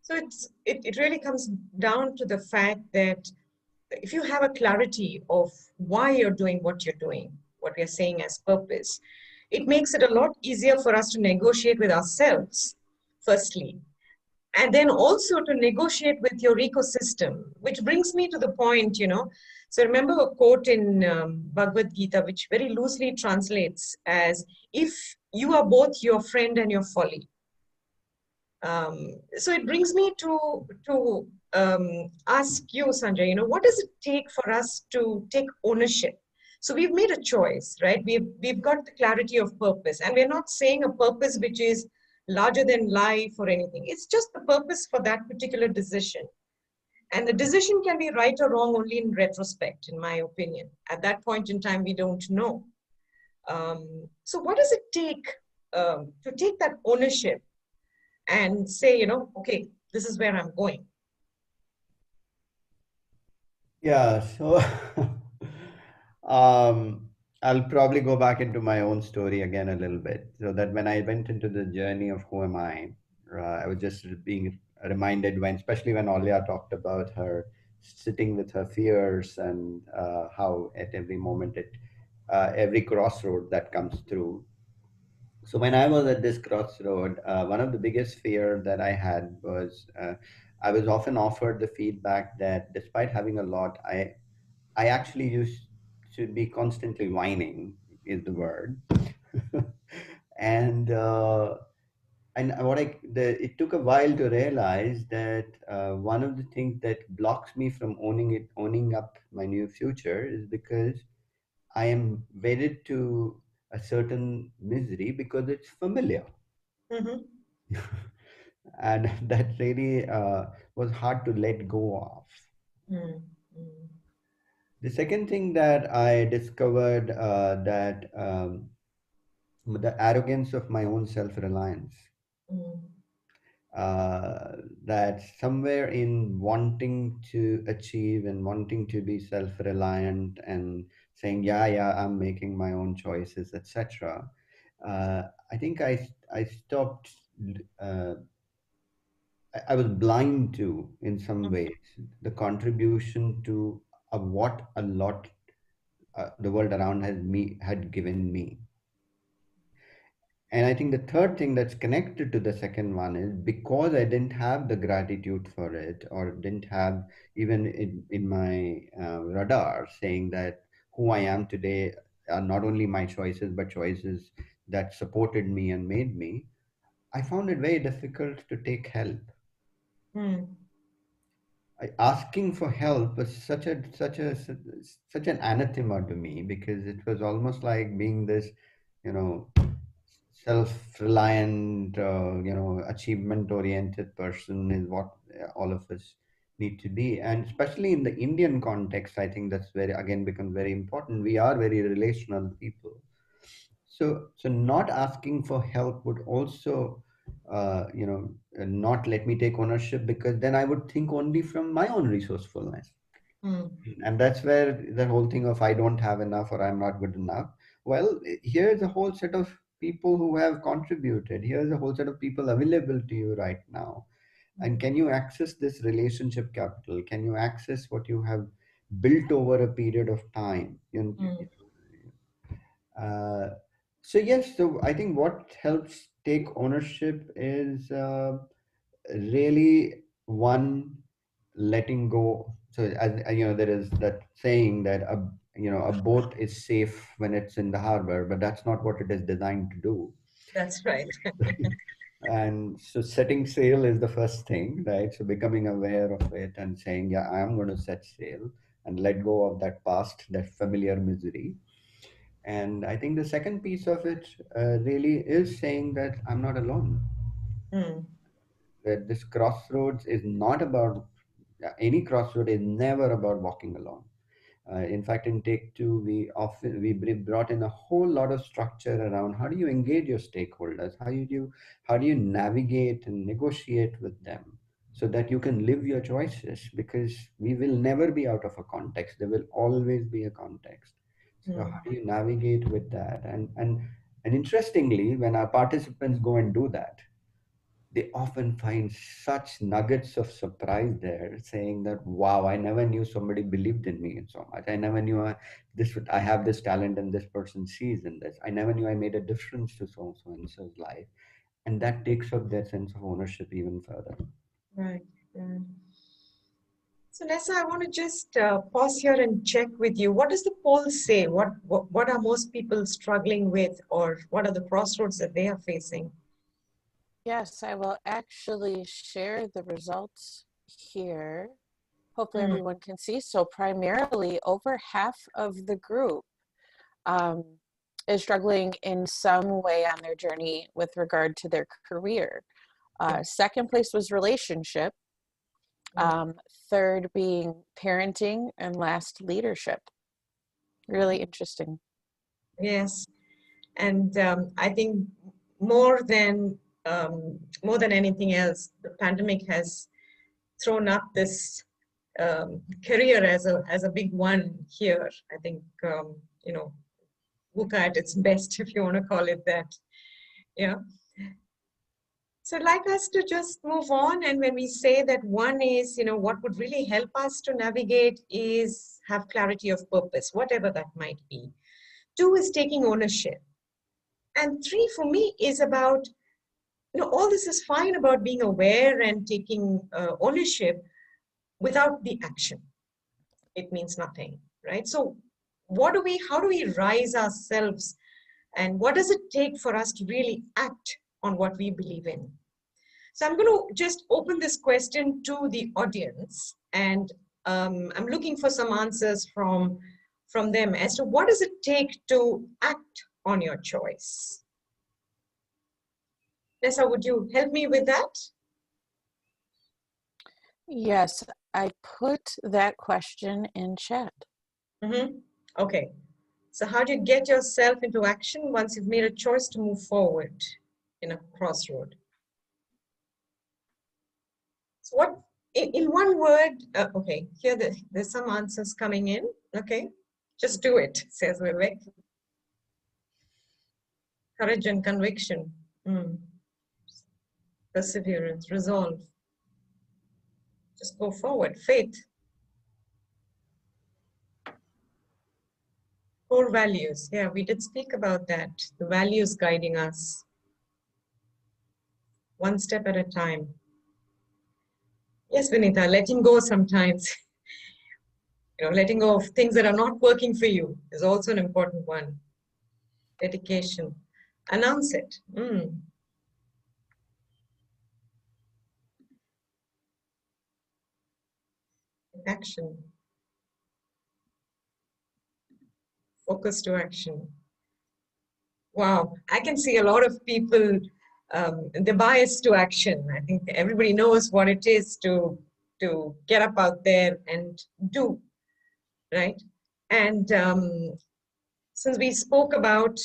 So it really comes down to the fact that if you have a clarity of why you're doing what you're doing, what we're saying as purpose, it makes it a lot easier for us to negotiate with ourselves, firstly, and then also to negotiate with your ecosystem, which brings me to the point, So remember a quote in Bhagavad Gita, which very loosely translates as, if you are both your friend and your folly. So it brings me to ask you, Sanjay, what does it take for us to take ownership? So we've made a choice, right? We've got the clarity of purpose, and we're not saying a purpose which is larger than life or anything. It's just the purpose for that particular decision. And the decision can be right or wrong only in retrospect, in my opinion. At that point in time, we don't know. So what does it take to take that ownership and say, okay, this is where I'm going? Yeah, so um, I'll probably go back into my own story again a little bit. So that when I went into the journey of who am I was just being reminded when, especially when Olia talked about her sitting with her fears and how at every moment every crossroad that comes through. So when I was at this crossroad, one of the biggest fear that I had was I was often offered the feedback that despite having a lot, I actually used to be constantly whining. is the word. and it took a while to realize that one of the things that blocks me from owning up my new future is because I am wedded to a certain misery because it's familiar. Mm-hmm. And that really was hard to let go of. Mm-hmm. The second thing that I discovered that the arrogance of my own self-reliance. That somewhere in wanting to achieve and wanting to be self-reliant and saying, yeah, I'm making my own choices, etc. I think I stopped. Uh, I was blind to, in some ways, the contribution to what a lot the world around had given me. And I think the third thing that's connected to the second one is because I didn't have the gratitude for it, or didn't have even in my radar saying that who I am today are not only my choices, but choices that supported me and made me, I found it very difficult to take help. Mm. Asking for help was such an anathema to me, because it was almost like being this, you know, self-reliant, achievement-oriented person is what all of us need to be. And especially in the Indian context, I think that's very, again, becomes very important. We are very relational people. So not asking for help would also, not let me take ownership, because then I would think only from my own resourcefulness. Mm. And that's where the whole thing of I don't have enough or I'm not good enough. Well, here's a whole set of people who have contributed. Here's a whole set of people available to you right now. And can you access this relationship capital? Can you access what you have built over a period of time? Mm. Uh, so yes, so I think what helps take ownership is really one, letting go. So as you know, there is that saying that a boat is safe when it's in the harbor, but that's not what it is designed to do. That's right. And so setting sail is the first thing, right? So becoming aware of it and saying, yeah, I am going to set sail and let go of that past, that familiar misery. And I think the second piece of it really is saying that I'm not alone. Mm. That this crossroads is not about, any crossroad is never about walking alone. In fact, in Take Two, we brought in a whole lot of structure around how do you engage your stakeholders, how do you navigate and negotiate with them, so that you can live your choices, because we will never be out of a context. There will always be a context. So Mm. how do you navigate with that? And interestingly, when our participants go and do that, they often find such nuggets of surprise there, saying that, wow, I never knew somebody believed in me so much. I never knew I have this talent and this person sees in this. I never knew I made a difference to so and so's life. And that takes up their sense of ownership even further. Right. Mm. So Nessa, I want to just pause here and check with you. What does the poll say? What are most people struggling with, or what are the crossroads that they are facing? Yes, I will actually share the results here. Hopefully Mm. everyone can see. So primarily over half of the group um, is struggling in some way on their journey with regard to their career. Second place was relationship. Third being parenting, and last leadership. Really interesting. Yes, and I think more than more than anything else, the pandemic has thrown up this career as a big one here. I think VUCA at its best, if you want to call it that. Yeah. So I'd like us to just move on. And when we say that one is, what would really help us to navigate is have clarity of purpose, whatever that might be. Two is taking ownership. And three for me is about, all this is fine about being aware and taking ownership without the action. It means nothing, right? So how do we rise ourselves, and what does it take for us to really act on what we believe in? So I'm going to just open this question to the audience, and I'm looking for some answers from them as to what does it take to act on your choice. Nessa, would you help me with that? Yes, I put that question in chat. Okay. So how do you get yourself into action once you've made a choice to move forward in a crossroad? So what, in one word, okay, here there's some answers coming in. Okay, just do it, says Vivek. Courage and conviction. Perseverance, resolve. Just go forward. Faith. Core values. Yeah, we did speak about that. The values guiding us. One step at a time. Yes, Vinita, letting go sometimes. Letting go of things that are not working for you is also an important one. Dedication. Announce it. Action. Focus to action. Wow, I can see a lot of people, the bias to action. I think everybody knows what it is to get up out there and do, right? And since we spoke about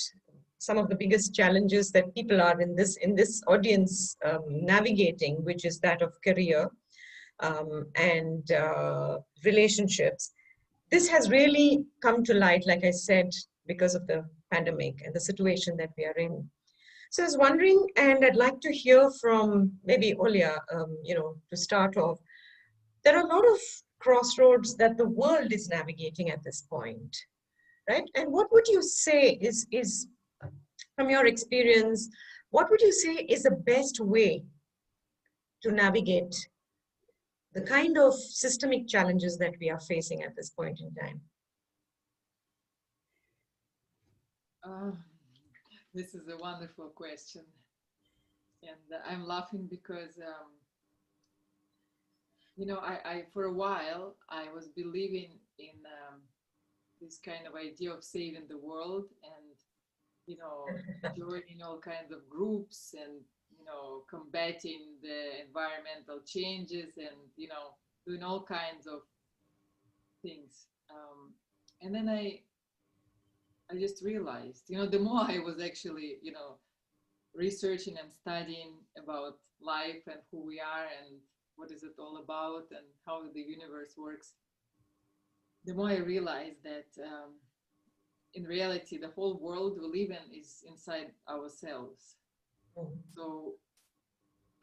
some of the biggest challenges that people are in this audience navigating, which is that of career and relationships, this has really come to light, like I said, because of the pandemic and the situation that we are in. So I was wondering, and I'd like to hear from maybe Olia, to start off. There are a lot of crossroads that the world is navigating at this point, right? And what would you say is from your experience, what would you say is the best way to navigate the kind of systemic challenges that we are facing at this point in time? This is a wonderful question. And I'm laughing because, I for a while, I was believing in this kind of idea of saving the world and, joining all kinds of groups and, combating the environmental changes and, doing all kinds of things. And then I just realized, the more I was actually, researching and studying about life and who we are and what is it all about and how the universe works, the more I realized that in reality, the whole world we live in is inside ourselves. So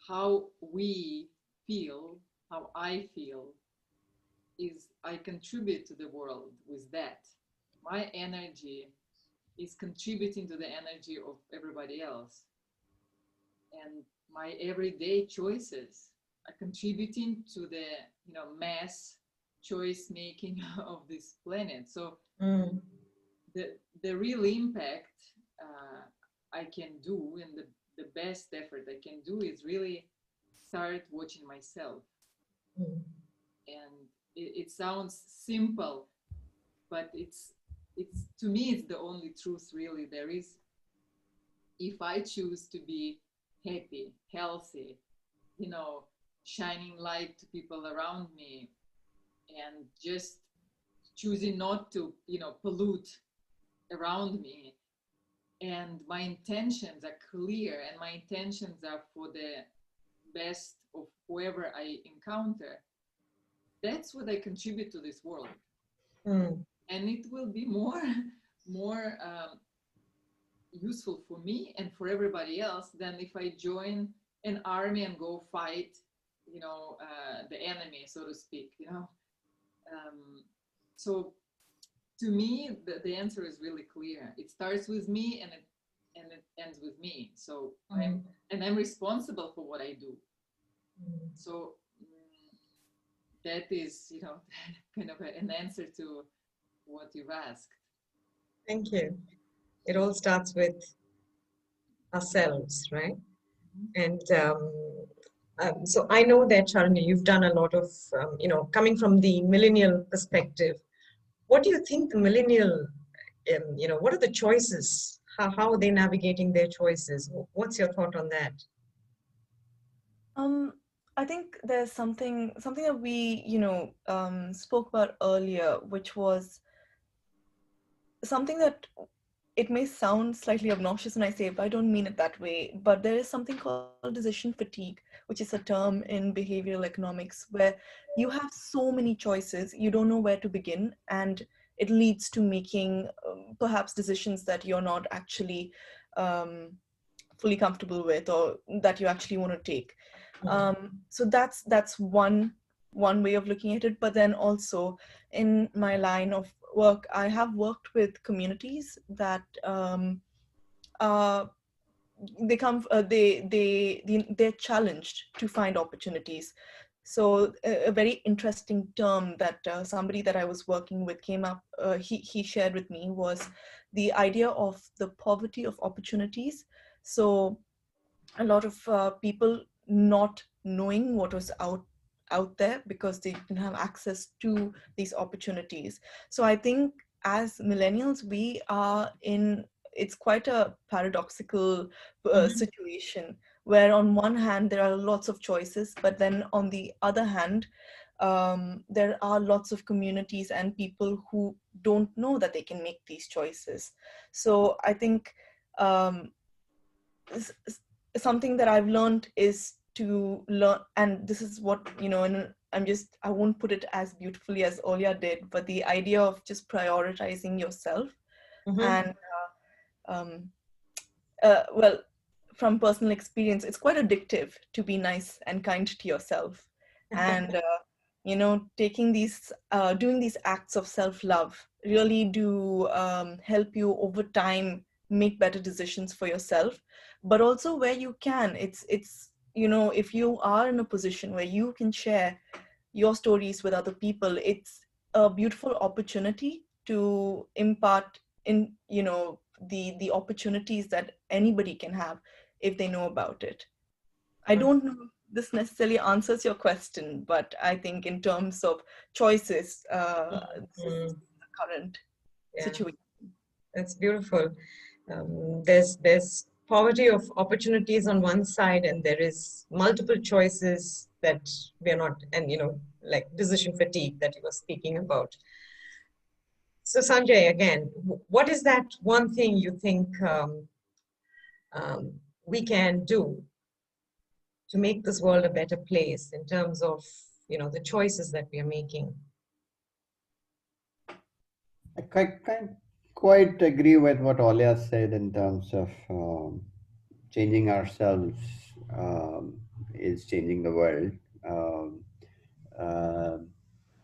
how we feel, how I feel, is I contribute to the world with that. My energy is contributing to the energy of everybody else. And my everyday choices are contributing to the mass choice making of this planet. So the real impact I can do, and the best effort I can do, is really start watching myself. And it sounds simple, but it's to me it's the only truth really there is. If I choose to be happy, healthy, shining light to people around me, and just choosing not to, pollute around me, and my intentions are clear, and my intentions are for the best of whoever I encounter, that's what I contribute to this world. And it will be more useful for me and for everybody else than if I join an army and go fight, the enemy, so to speak, So to me, the answer is really clear. It starts with me and it ends with me. So I'm responsible for what I do. So that is, kind of an answer to what you've asked. Thank you. It all starts with ourselves, right? And so I know that, Charani, you've done a lot of, coming from the millennial perspective. What do you think the millennial, what are the choices? How are they navigating their choices? What's your thought on that? Um, I think there's something that we, spoke about earlier, which was something that it may sound slightly obnoxious when I say it, but I don't mean it that way. But there is something called decision fatigue, which is a term in behavioral economics, where you have so many choices, you don't know where to begin, and it leads to making perhaps decisions that you're not actually um, fully comfortable with, or that you actually want to take. So that's one way of looking at it. But then also, in my line of work, I have worked with communities that uh, they're challenged to find opportunities. So a very interesting term that somebody that I was working with came up, he shared with me, was the idea of the poverty of opportunities. So a lot of people not knowing what was out there because they didn't have access to these opportunities. So I think as millennials, we are in, it's quite a paradoxical Mhm. situation, where on one hand there are lots of choices, but then on the other hand, there are lots of communities and people who don't know that they can make these choices. So I think um, s- s- something that I've learned is to learn, and this is what, and I won't put it as beautifully as Olia did, but the idea of just prioritizing yourself. Mhm. And um, well, from personal experience, it's quite addictive to be nice and kind to yourself. And taking these doing these acts of self-love really do help you over time make better decisions for yourself. But also, where you can, it's if you are in a position where you can share your stories with other people, it's a beautiful opportunity to impart in the opportunities that anybody can have if they know about it. I don't know if this necessarily answers your question, but I think in terms of choices, this is Mhm. the current Yeah, situation. that's beautiful. There's poverty of opportunities on one side, and there is multiple choices that we are not, and like decision fatigue that you were speaking about. So Sanjay, again, what is that one thing you think we can do to make this world a better place in terms of the choices that we are making? I quite agree with what Olia said in terms of changing ourselves is changing the world. Um, uh,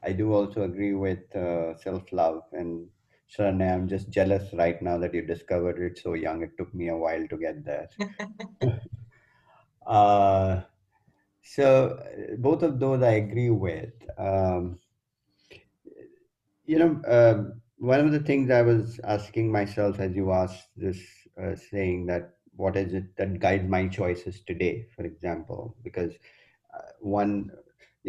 I do also agree with self-love. And Sharanya, I'm just jealous right now that you discovered it so young. It took me a while to get there. uh, both of those I agree with. One of the things I was asking myself as you asked this, saying that what is it that guides my choices today, for example, because one,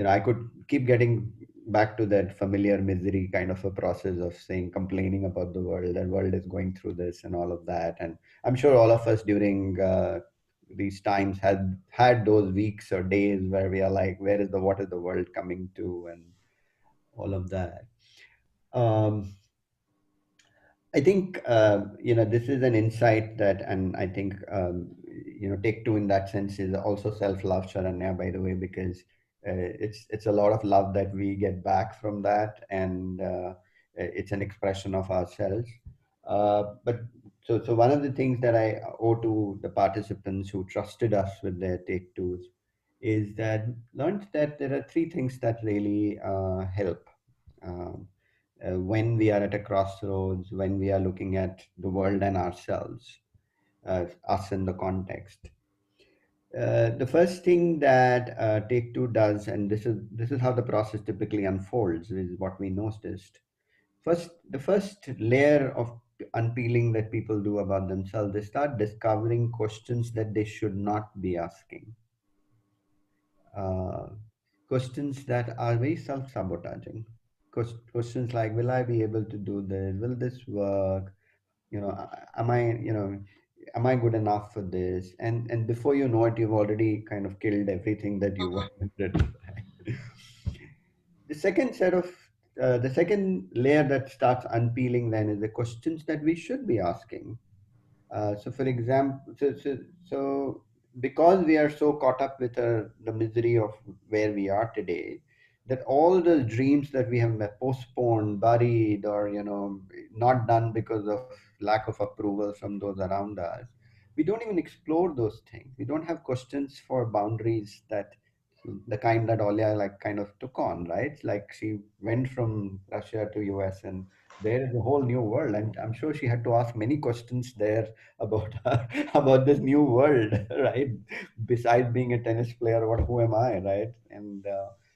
I could keep getting back to that familiar misery kind of a process of saying, complaining about the world is going through this and all of that. And I'm sure all of us during these times had those weeks or days where we are like, what is the world coming to, and all of that. Um, I think this is an insight that, and I think take two in that sense is also self-love, Sharanya, by the way, because it's a lot of love that we get back from that, and it's an expression of ourselves. But so one of the things that I owe to the participants who trusted us with their take twos is that learned that there are three things that really help. Um, when we are at a crossroads, when we are looking at the world and ourselves, us in the context. The first thing that Take Two does, and this is how the process typically unfolds, is what we noticed. The first layer of unpeeling that people do about themselves. They start discovering questions that they should not be asking. Uh, Questions that are very self-sabotaging. Questions like, will I be able to do this? Will this work? Am I, am I good enough for this? And before you know it, you've already kind of killed everything that you wanted. The second set of the second layer that starts unpeeling then is the questions that we should be asking. So, for example, so because we are so caught up with the misery of where we are today, that all the dreams that we have postponed, buried, or not done because of lack of approval from those around us, we don't even explore those things. We don't have questions for boundaries, that the kind that Olia like kind of took on, right? Like she went from Russia to US, and there is a whole new world, and I'm sure she had to ask many questions there about about this new world, right? Besides being a tennis player, who am I, right? And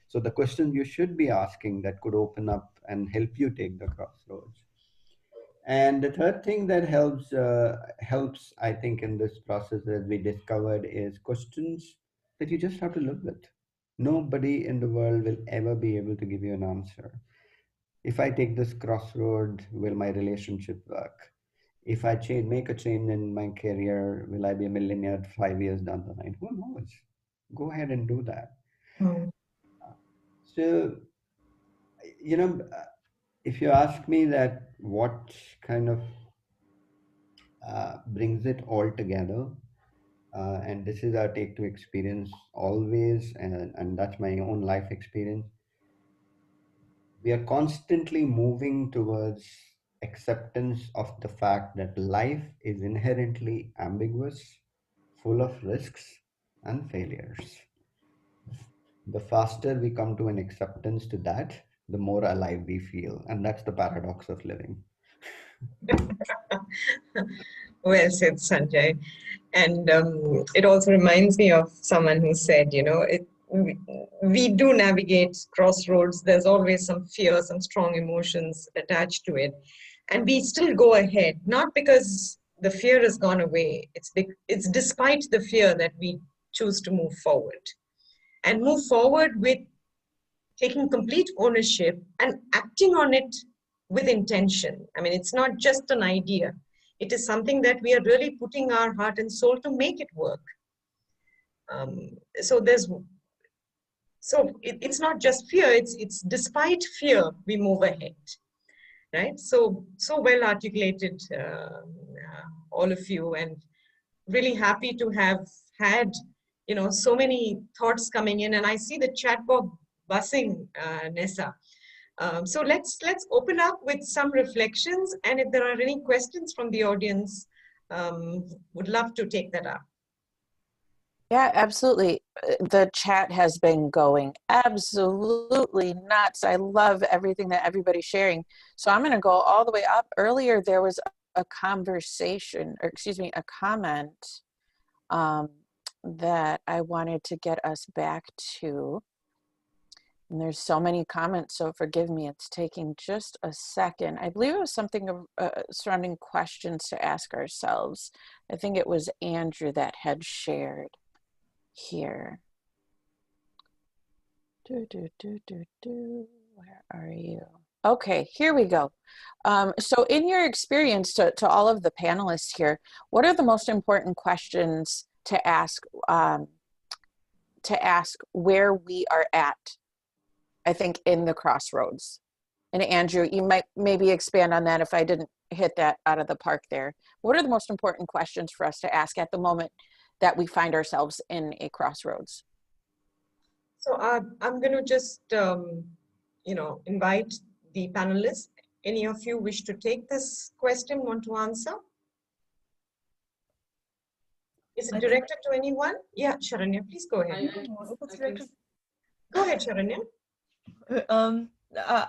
so the questions you should be asking that could open up and help you take the crossroads. And the third thing that helps, I think, in this process, as we discovered, is questions that you just have to live with. Nobody in the world will ever be able to give you an answer. If I take this crossroad, will my relationship work? If I make a change in my career, will I be a millionaire 5 years down the line? Who knows? Go ahead and do that. Mm. So, you know, if you ask me that what kind of brings it all together, and this is our take to experience always, and that's my own life experience. We are constantly moving towards acceptance of the fact that life is inherently ambiguous, full of risks and failures. The faster we come to an acceptance to that, the more alive we feel. And that's the paradox of living. Well said, Sanjay. And it also reminds me of someone who said, we do navigate crossroads. There's always some fear, some strong emotions attached to it. And we still go ahead, not because the fear has gone away. It's despite the fear that we choose to move forward. And move forward with taking complete ownership and acting on it with intention. I mean, it's not just an idea. It is something that we are really putting our heart and soul to make it work. Um, so there's, it's not just fear. It's despite fear we move ahead, right? So well articulated, all of you, and really happy to have had so many thoughts coming in, and I see the chat box buzzing, Nessa. So let's open up with some reflections, and if there are any questions from the audience, would love to take that up. Yeah, absolutely. The chat has been going absolutely nuts. I love everything that everybody's sharing. So I'm going to go all the way up. Earlier, there was a conversation, or excuse me, a comment that I wanted to get us back to. And there's so many comments, so forgive me, it's taking just a second. I believe it was something surrounding questions to ask ourselves. I think it was Andrew that had shared here. Where are you? Okay, here we go. So in your experience, to all of the panelists here, what are the most important questions to ask where we are at, I think, in the crossroads? And Andrew, you might maybe expand on that if I didn't hit that out of the park there. What are the most important questions for us to ask at the moment that we find ourselves in a crossroads? So I'm going to just, invite the panelists. Any of you wish to take this question, want to answer? Is it directed to anyone? Yeah, Sharanya, please go ahead. Go ahead, Sharanya.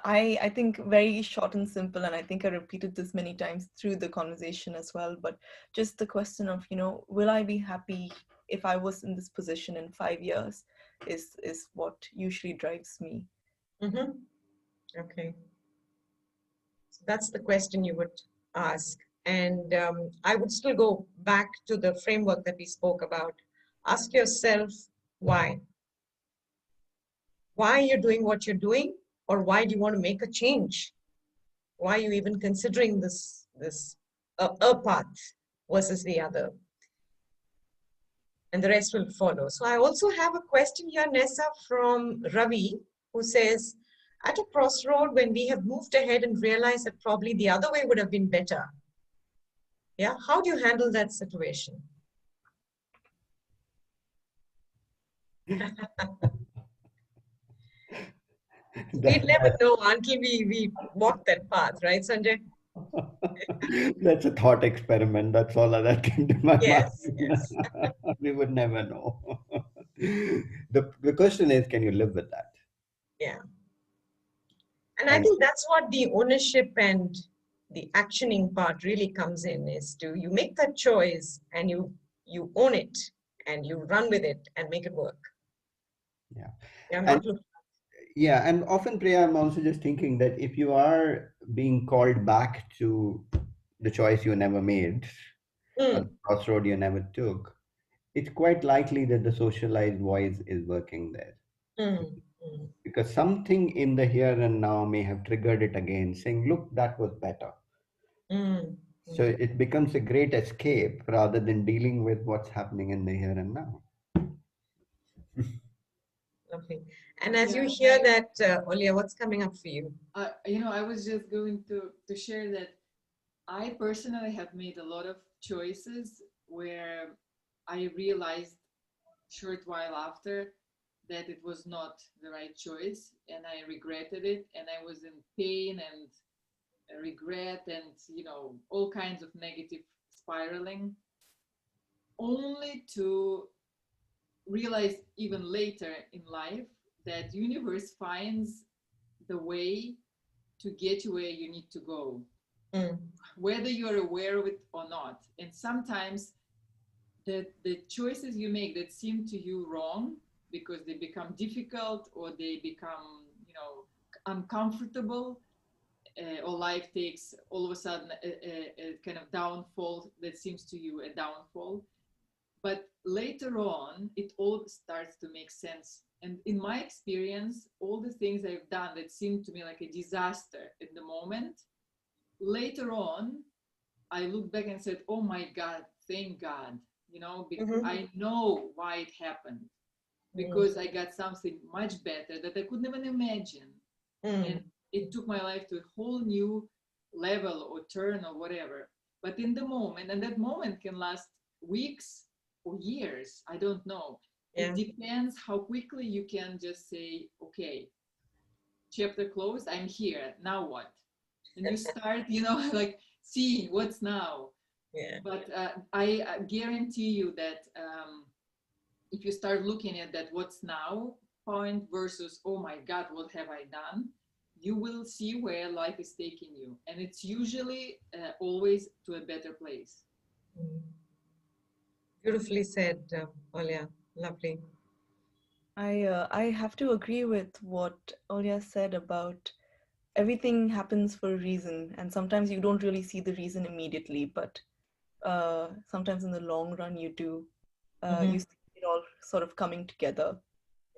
I think very short and simple, and I think I repeated this many times through the conversation as well, but just the question of, will I be happy if I was in this position in 5 years is what usually drives me. Mm-hmm. Okay. So that's the question you would ask, and I would still go back to the framework that we spoke about. Ask yourself why. Why you're doing what you're doing, or why do you want to make a change? Why are you even considering this a path versus the other? And the rest will follow. So I also have a question here, Nessa, from Ravi, who says, at a crossroad when we have moved ahead and realized that probably the other way would have been better. Yeah, how do you handle that situation? We'd never know until we walk that path, right, Sanjay? That's a thought experiment. That's all that came to my Yes, mind. yes. We would never know. The question is, can you live with that? Yeah. And I And think that's what the ownership and the actioning part really comes in, is to you make that choice and you own it and you run with it and make it work. yeah. Yeah, And not look. yeah, and often, Priya, I'm also just thinking that if you are being called back to the choice you never made, or the Mm, crossroad you never took, it's quite likely that the socialized voice is working there. mm, mm, Because something in the here and now may have triggered it again, saying, look, that was better. mm, So mm. it becomes a great escape rather than dealing with what's happening in the here and now. Lovely. And as you Yeah, hear that, Olia, what's coming up for you? I was just going to share that I personally have made a lot of choices where I realized short while after that it was not the right choice, and I regretted it, and I was in pain and regret and all kinds of negative spiraling, only to realize even later in life that universe finds the way to get you where you need to go, Mm, whether you're aware of it or not. And sometimes the choices you make that seem to you wrong because they become difficult or they become uncomfortable, or life takes all of a sudden a kind of downfall that seems to you a downfall, but later on it all starts to make sense. And in my experience, all the things I've done that seemed to me like a disaster at the moment, later on I look back and said, oh my God, thank God, because mhm, I know why it happened, mm, because I got something much better that I couldn't even imagine. And mm. it took my life to a whole new level or turn or whatever. But in the moment, and that moment can last weeks or years, I don't know. Yeah. It depends how quickly you can just say, okay, chapter closed, I'm here, now what? And you start, like seeing what's now. Yeah. But I guarantee you that if you start looking at that what's now point versus, oh my God, what have I done? You will see where life is taking you. And it's usually always to a better place. Mm. Beautifully said, Olia. Lovely. I have to agree with what Olia said about everything happens for a reason, and sometimes you don't really see the reason immediately, but sometimes in the long run you do. You Mhm. see it all sort of coming together.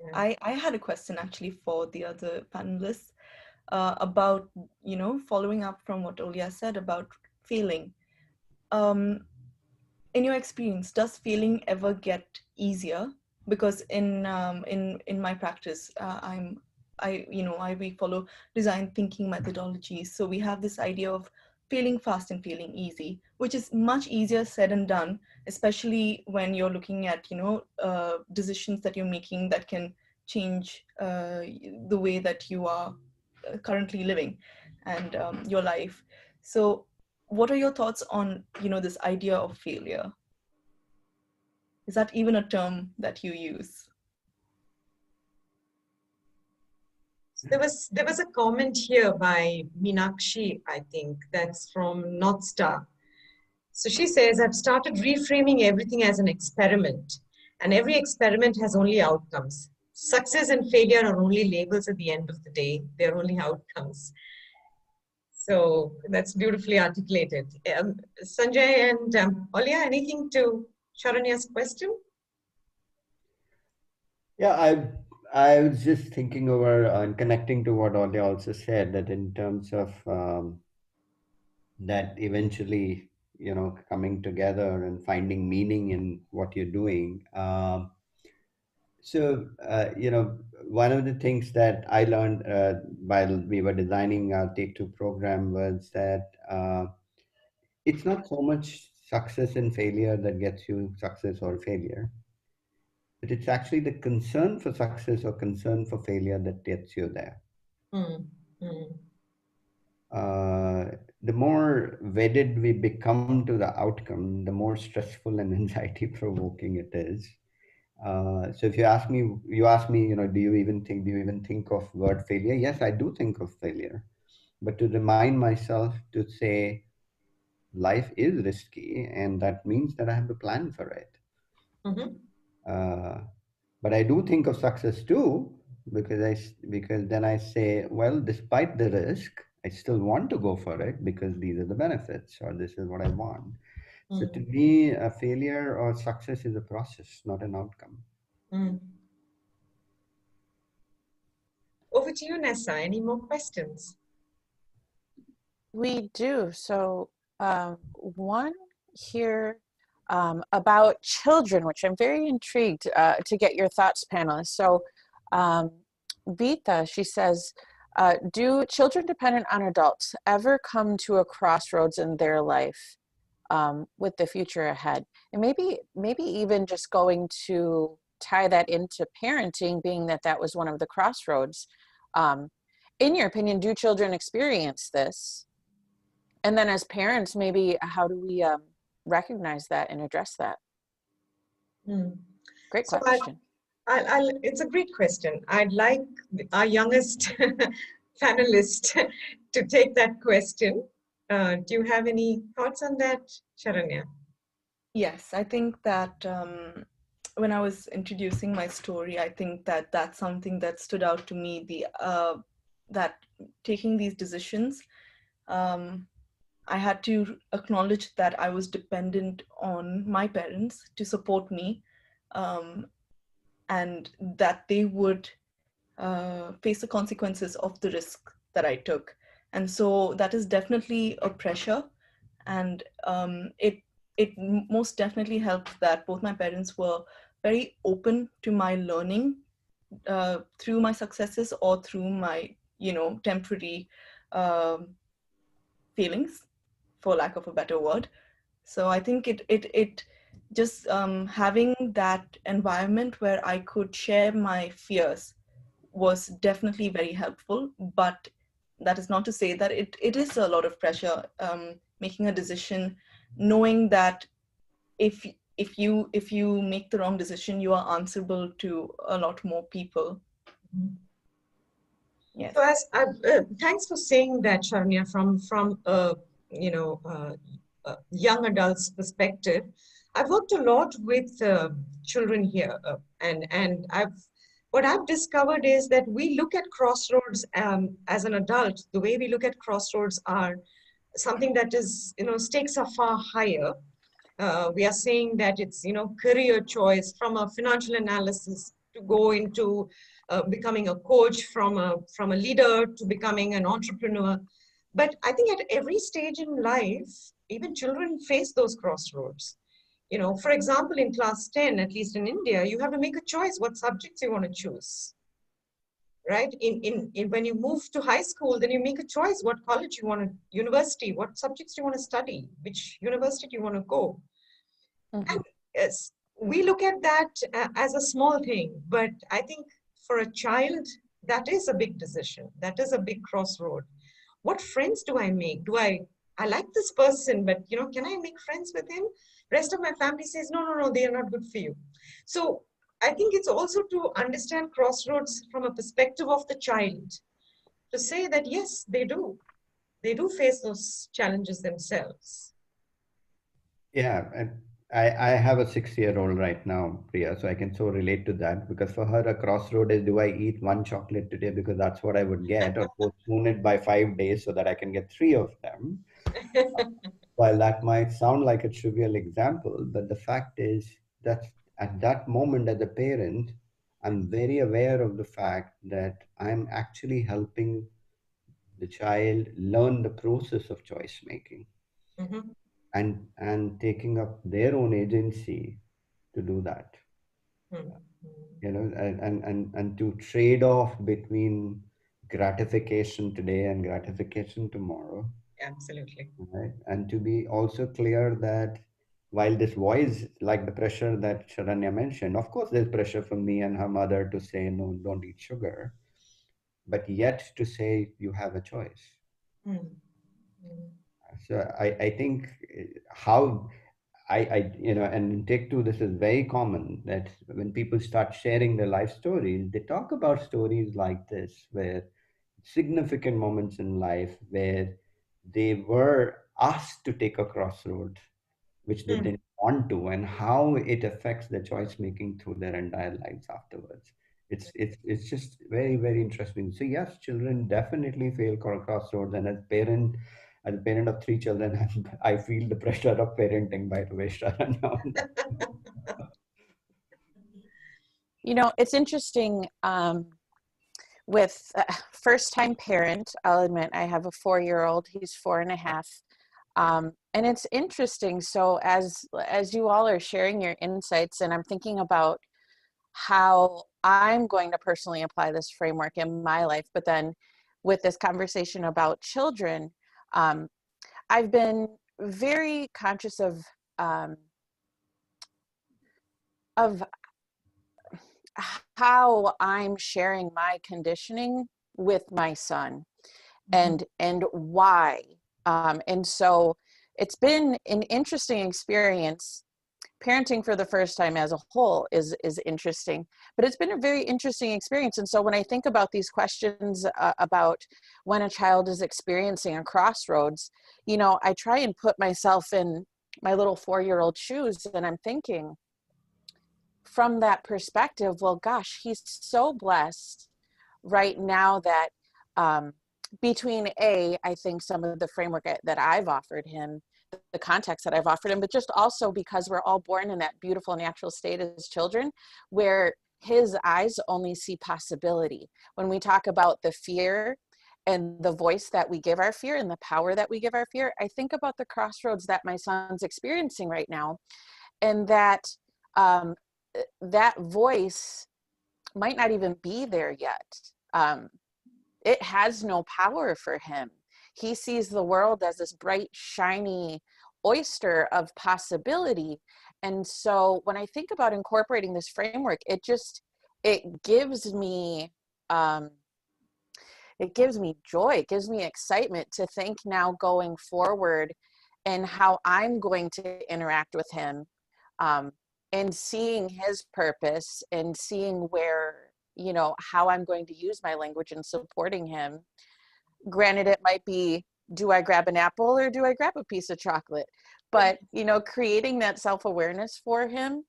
Yeah. I had a question actually for the other panelists about, following up from what Olia said about failing. Um, in your experience, does failing ever get easier? Because in my practice, we follow design thinking methodologies, so we have this idea of failing fast and failing easy, which is much easier said and done, especially when you're looking at decisions that you're making that can change the way that you are currently living and your life. So what are your thoughts on this idea of failure? Is that even a term that you use? There was a comment here by Meenakshi, I think, that's from North Star. So she says, I've started reframing everything as an experiment, and every experiment has only outcomes. Success and failure are only labels at the end of the day. They're only outcomes. So that's beautifully articulated. Sanjay and Olia, anything to Sharanya's question? Yeah, I was just thinking over and connecting to what Ollie also said, that in terms of that eventually, coming together and finding meaning in what you're doing. One of the things that I learned while we were designing our Take Two program was that it's not so much success and failure that gets you success or failure, but it's actually the concern for success or concern for failure that gets you there. Mm, mm, Uh, the more wedded we become to the outcome, the more stressful and anxiety provoking it is. So if you ask me, do you even think of word failure? Yes, I do think of failure, but to remind myself to say life is risky, and that means that I have to plan for it. mhm, Uh, but I do think of success too, because then I say, well, despite the risk, I still want to go for it because these are the benefits, or this is what I want. So to mm, me, a failure or success is a process, not an outcome. mm. Over to you, Nessa. Any more questions? We do. So one here about children, which I'm very intrigued to get your thoughts, panelists. So Vita, she says, do children dependent on adults ever come to a crossroads in their life with the future ahead? And maybe even just going to tie that into parenting, being that that was one of the crossroads. In your opinion, do children experience this? And then as parents, maybe how do we recognize that and address that? Mm. Great So question. it's a great question. I'd like our youngest panelist to take that question. Do you have any thoughts on that, Sharanya? Yes, I think that when I was introducing my story, I think that that's something that stood out to me. That taking these decisions, I had to acknowledge that I was dependent on my parents to support me, um, and that they would face the consequences of the risk that I took. And so that is definitely a pressure, and it most definitely helped that both my parents were very open to my learning through my successes or through my temporary um, failings, for lack of a better word. So I think it just having that environment where I could share my fears was definitely very helpful. But that is not to say that it is a lot of pressure, making a decision, knowing that if if you make the wrong decision, you are answerable to a lot more people. Yes. So thanks for saying that, Sharanya, from a a young adult's perspective. I've worked a lot with children here, and what I've discovered is that we look at crossroads as an adult. The way we look at crossroads are something that is, stakes are far higher. We are saying that it's, career choice, from a financial analysis to go into becoming a coach, from a leader to becoming an entrepreneur. But I think at every stage in life, even children face those crossroads. For example, in class 10, at least in India, you have to make a choice what subjects you want to choose, right? When you move to high school, then you make a choice what college you want to, university, what subjects you want to study, which university you want to go. Mm-hmm. And yes, we look at that as a small thing, but I think for a child, that is a big decision. That is a big crossroad. What friends do I make? I like this person, but can I make friends with him? Rest of my family says, no, no, no, they are not good for you. So I think it's also to understand crossroads from a perspective of the child, to say that yes, they do. They do face those challenges themselves. Yeah, I have a 6-year-old right now, Priya, so I can so relate to that because for her, a crossroad is do I eat one chocolate today because that's what I would get, or postpone it by 5 days so that I can get three of them. While that might sound like a trivial example, but the fact is that at that moment, as a parent, I'm very aware of the fact that I'm actually helping the child learn the process of choice making Mhm. and taking up their own agency to do that, Mhm. and to trade off between gratification today and gratification tomorrow, Absolutely. right? And to be also clear that while this voice, like the pressure that Sharanya mentioned, of course there's pressure from me and her mother to say no, don't eat sugar, but yet to say you have a choice. Mhm. Mhm. So I think how and in Take Two, this is very common that when people start sharing their life stories, they talk about stories like this, where significant moments in life where they were asked to take a crossroad, which they Mhm. didn't want to, and how it affects their choice making through their entire lives afterwards. It's just very, very interesting. So yes, children definitely fail crossroads, and as a parent of three children, I feel the pressure of parenting by the way, Sharan. It's interesting with first time parent. I'll admit I have a 4-year-old. He's 4.5. And it's interesting. So as you all are sharing your insights, and I'm thinking about how I'm going to personally apply this framework in my life, but then with this conversation about children, um, I've been very conscious um, of how I'm sharing my conditioning with my son, Mhm. and why. And so it's been an interesting experience. Parenting for the first time as a whole is interesting, but it's been a very interesting experience. And so when I think about these questions about when a child is experiencing a crossroads, I try and put myself in my little 4-year-old shoes, and I'm thinking from that perspective, well, gosh, he's so blessed right now that between I think some of the framework that I've offered him, the context that I've offered him, but just also because we're all born in that beautiful natural state as children where his eyes only see possibility. When we talk about the fear and the voice that we give our fear and the power that we give our fear, I think about the crossroads that my son's experiencing right now, and um, that voice might not even be there yet. It has no power for him. He sees the world as this bright, shiny oyster of possibility. And so when I think about incorporating this framework, it gives me um, it gives me joy, it gives me excitement to think now going forward and how I'm going to interact with him, um, and seeing his purpose and seeing where, how I'm going to use my language and supporting him. Granted, it might be, do I grab an apple or do I grab a piece of chocolate? But, creating that self-awareness for him,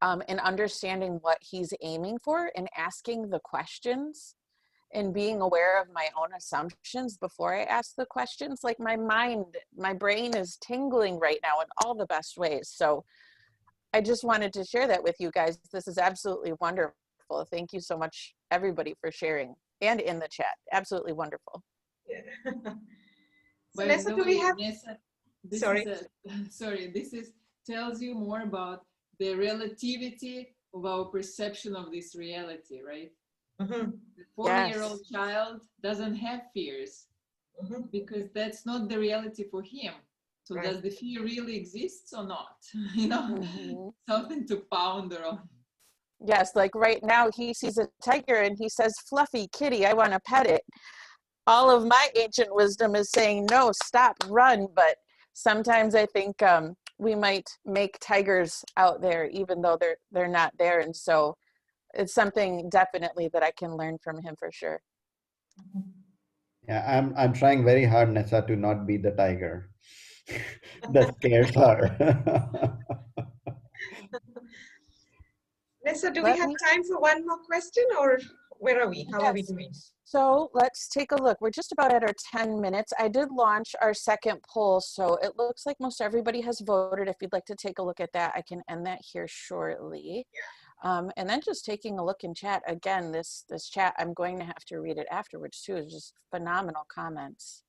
and understanding what he's aiming for and asking the questions and being aware of my own assumptions before I ask the questions. Like my brain is tingling right now in all the best ways. So I just wanted to share that with you guys. This is absolutely wonderful. Thank you so much, everybody, for sharing and in the chat. Absolutely wonderful. Yeah. So By Nessa, the do we way, have? Nessa, this is Sorry. a sorry. This is tells you more about the relativity of our perception of this reality, right? Mhm. The 4-year-old Yes. child doesn't have fears Mhm. because that's not the reality for him. So Right. does the fear really exist or not? You know, Mm-hmm. something to ponder on. Yes, like right now he sees a tiger and he says, "Fluffy kitty, I want to pet it." All of my ancient wisdom is saying, "No, stop, run." But sometimes I think we might make tigers out there even though they're not there. And so it's something definitely that I can learn from him for sure. Yeah, I'm trying very hard, Nessa, to not be the tiger. that scares her. Nessa, do we Let have me, time for one more question, or where are we? How are we yes. doing? So let's take a look. We're just about at our 10 minutes. I did launch our second poll, so it looks like most everybody has voted. If you'd like to take a look at that, I can end that here shortly. And then just taking a look in chat again, this chat, I'm going to have to read it afterwards too. It's just phenomenal comments.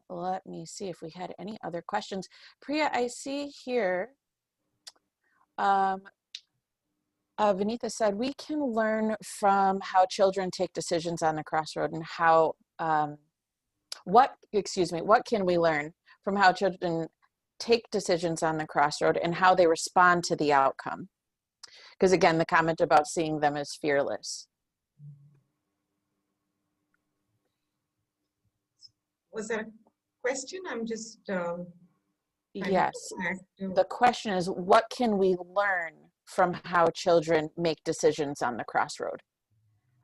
Let me see if we had any other questions. Priya, I see here, Vinitha said, we can learn from how children take decisions on the crossroad and how, what can we learn from how children take decisions on the crossroad and how they respond to the outcome? Because again, the comment about seeing them as fearless. Was that a question? I'm just Yes. The question is, what can we learn from how children make decisions on the crossroad?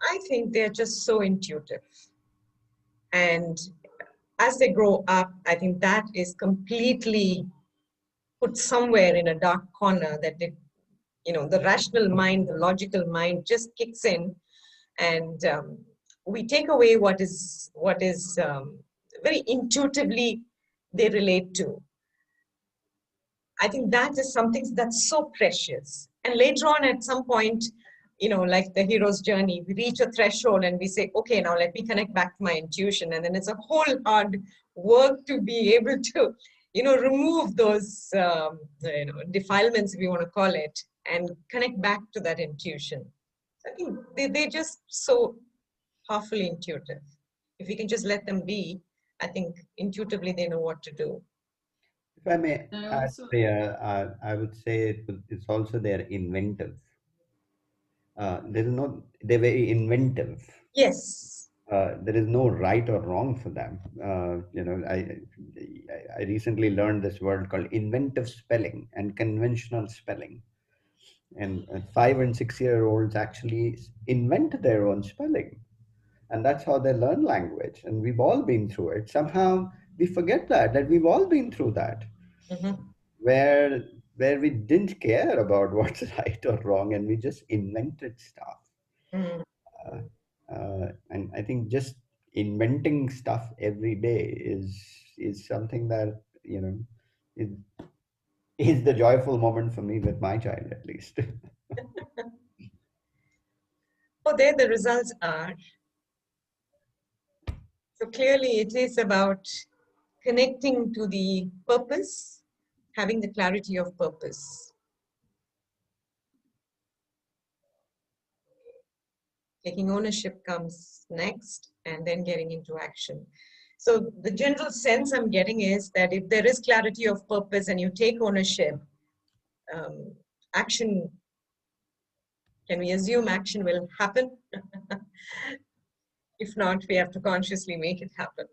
I think they're just so intuitive. And as they grow up, I think that is completely put somewhere in a dark corner, that it, the rational mind, the logical mind just kicks in, and we take away what is very intuitively they relate to. I think that is something that's so precious. And later on, at some point, like the hero's journey, we reach a threshold and we say, okay, now let me connect back to my intuition. And then it's a whole hard work to be able to, remove those, defilements, if you want to call it, and connect back to that intuition. So I think they're just so powerfully intuitive. If we can just let them be, I think intuitively they know what to do. If I may I add also, there, I would say it's also they're inventive. They're very inventive. Yes. There is no right or wrong for them. I recently learned this word called inventive spelling and conventional spelling. And 5 and 6 year olds actually invent their own spelling. And that's how they learn language. And we've all been through it. Somehow we forget that we've all been through that. Mm-hmm. Where we didn't care about what's right or wrong, and we just invented stuff. Mm-hmm. And I think just inventing stuff every day is something that is, is the joyful moment for me with my child, at least. Oh, there the results are. So clearly it is about connecting to the purpose, having the clarity of purpose. Taking ownership comes next, and then getting into action. So the general sense I'm getting is that if there is clarity of purpose and you take ownership, action, can we assume action will happen? If not, we have to consciously make it happen.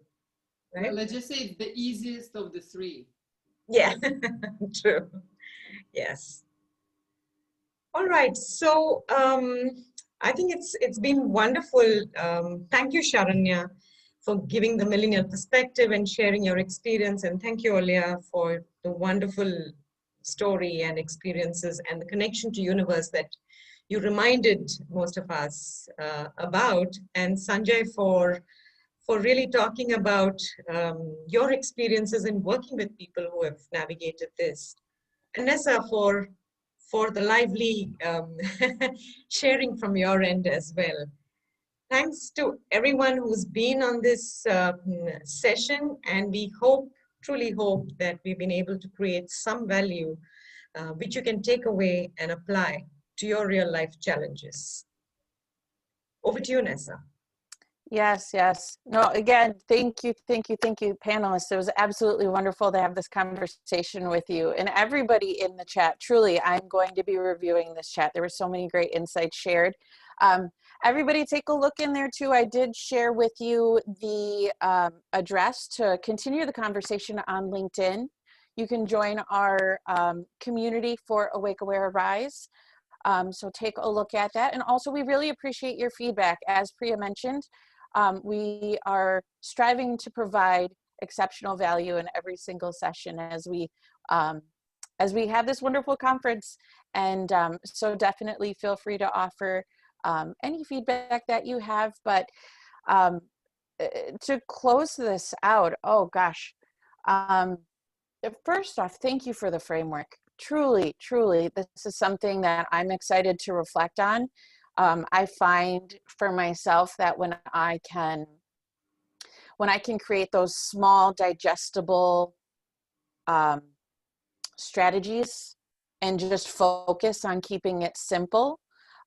Right? well, let's just say it's the easiest of the three. Yeah, true. Yes. All right. So I think it's been wonderful. Thank you, Sharanya, for giving the millennial perspective and sharing your experience. And thank you, Olia, for the wonderful story and experiences and the connection to universe that you reminded most of us about. And Sanjay for really talking about your experiences in working with people who have navigated this. And Nessa for the lively sharing from your end as well. Thanks to everyone who's been on this session, and we truly hope that we've been able to create some value which you can take away and apply to your real life challenges. Over to you, Nessa. Yes, yes. No, again, thank you, panelists. It was absolutely wonderful to have this conversation with you. And everybody in the chat, truly, I'm going to be reviewing this chat. There were so many great insights shared. Everybody take a look in there too. I did share with you the address to continue the conversation on LinkedIn. You can join our community for Awake, Aware, Rise. So take a look at that. And also, we really appreciate your feedback. As Priya mentioned, we are striving to provide exceptional value in every single session as we have this wonderful conference. And so definitely feel free to offer any feedback that you have. But to close this out, oh gosh, first off, thank you for the framework. Truly, truly, this is something that I'm excited to reflect on. I find for myself that when I can create those small, digestible strategies and just focus on keeping it simple,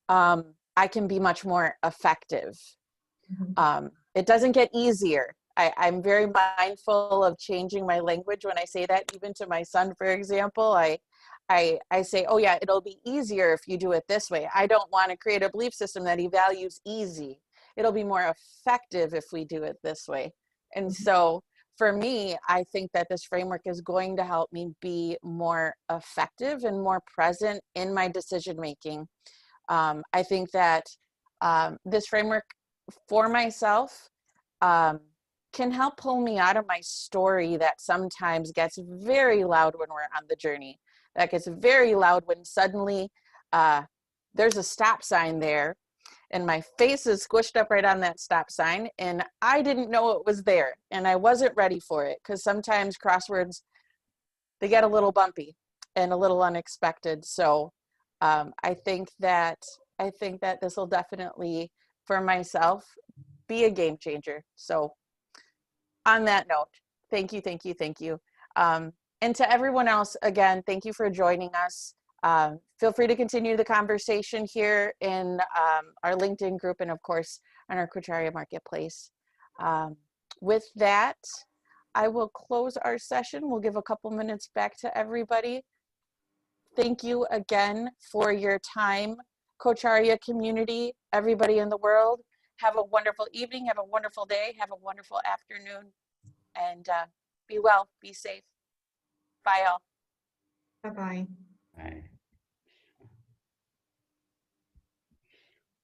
I can be much more effective. It doesn't get easier. I'm very mindful of changing my language when I say that, even to my son, for example. I say, oh yeah, it'll be easier if you do it this way. I don't want to create a belief system that he values easy. It'll be more effective if we do it this way. And so for me, I think that this framework is going to help me be more effective and more present in my decision making. I think that this framework for myself can help pull me out of my story that sometimes gets very loud when we're on the journey. That gets very loud when suddenly there's a stop sign there and my face is squished up right on that stop sign and I didn't know it was there and I wasn't ready for it, because sometimes crosswords, they get a little bumpy and a little unexpected. So I think that this will definitely, for myself, be a game changer. So on that note, thank you, thank you, thank you. And to everyone else, again, thank you for joining us. Feel free to continue the conversation here in our LinkedIn group and of course on our Kocharia Marketplace. With that, I will close our session. We'll give a couple minutes back to everybody. Thank you again for your time, Kocharia community, everybody in the world. Have a wonderful evening, have a wonderful day, have a wonderful afternoon, and be well, be safe. Bye all. Bye-bye. Bye.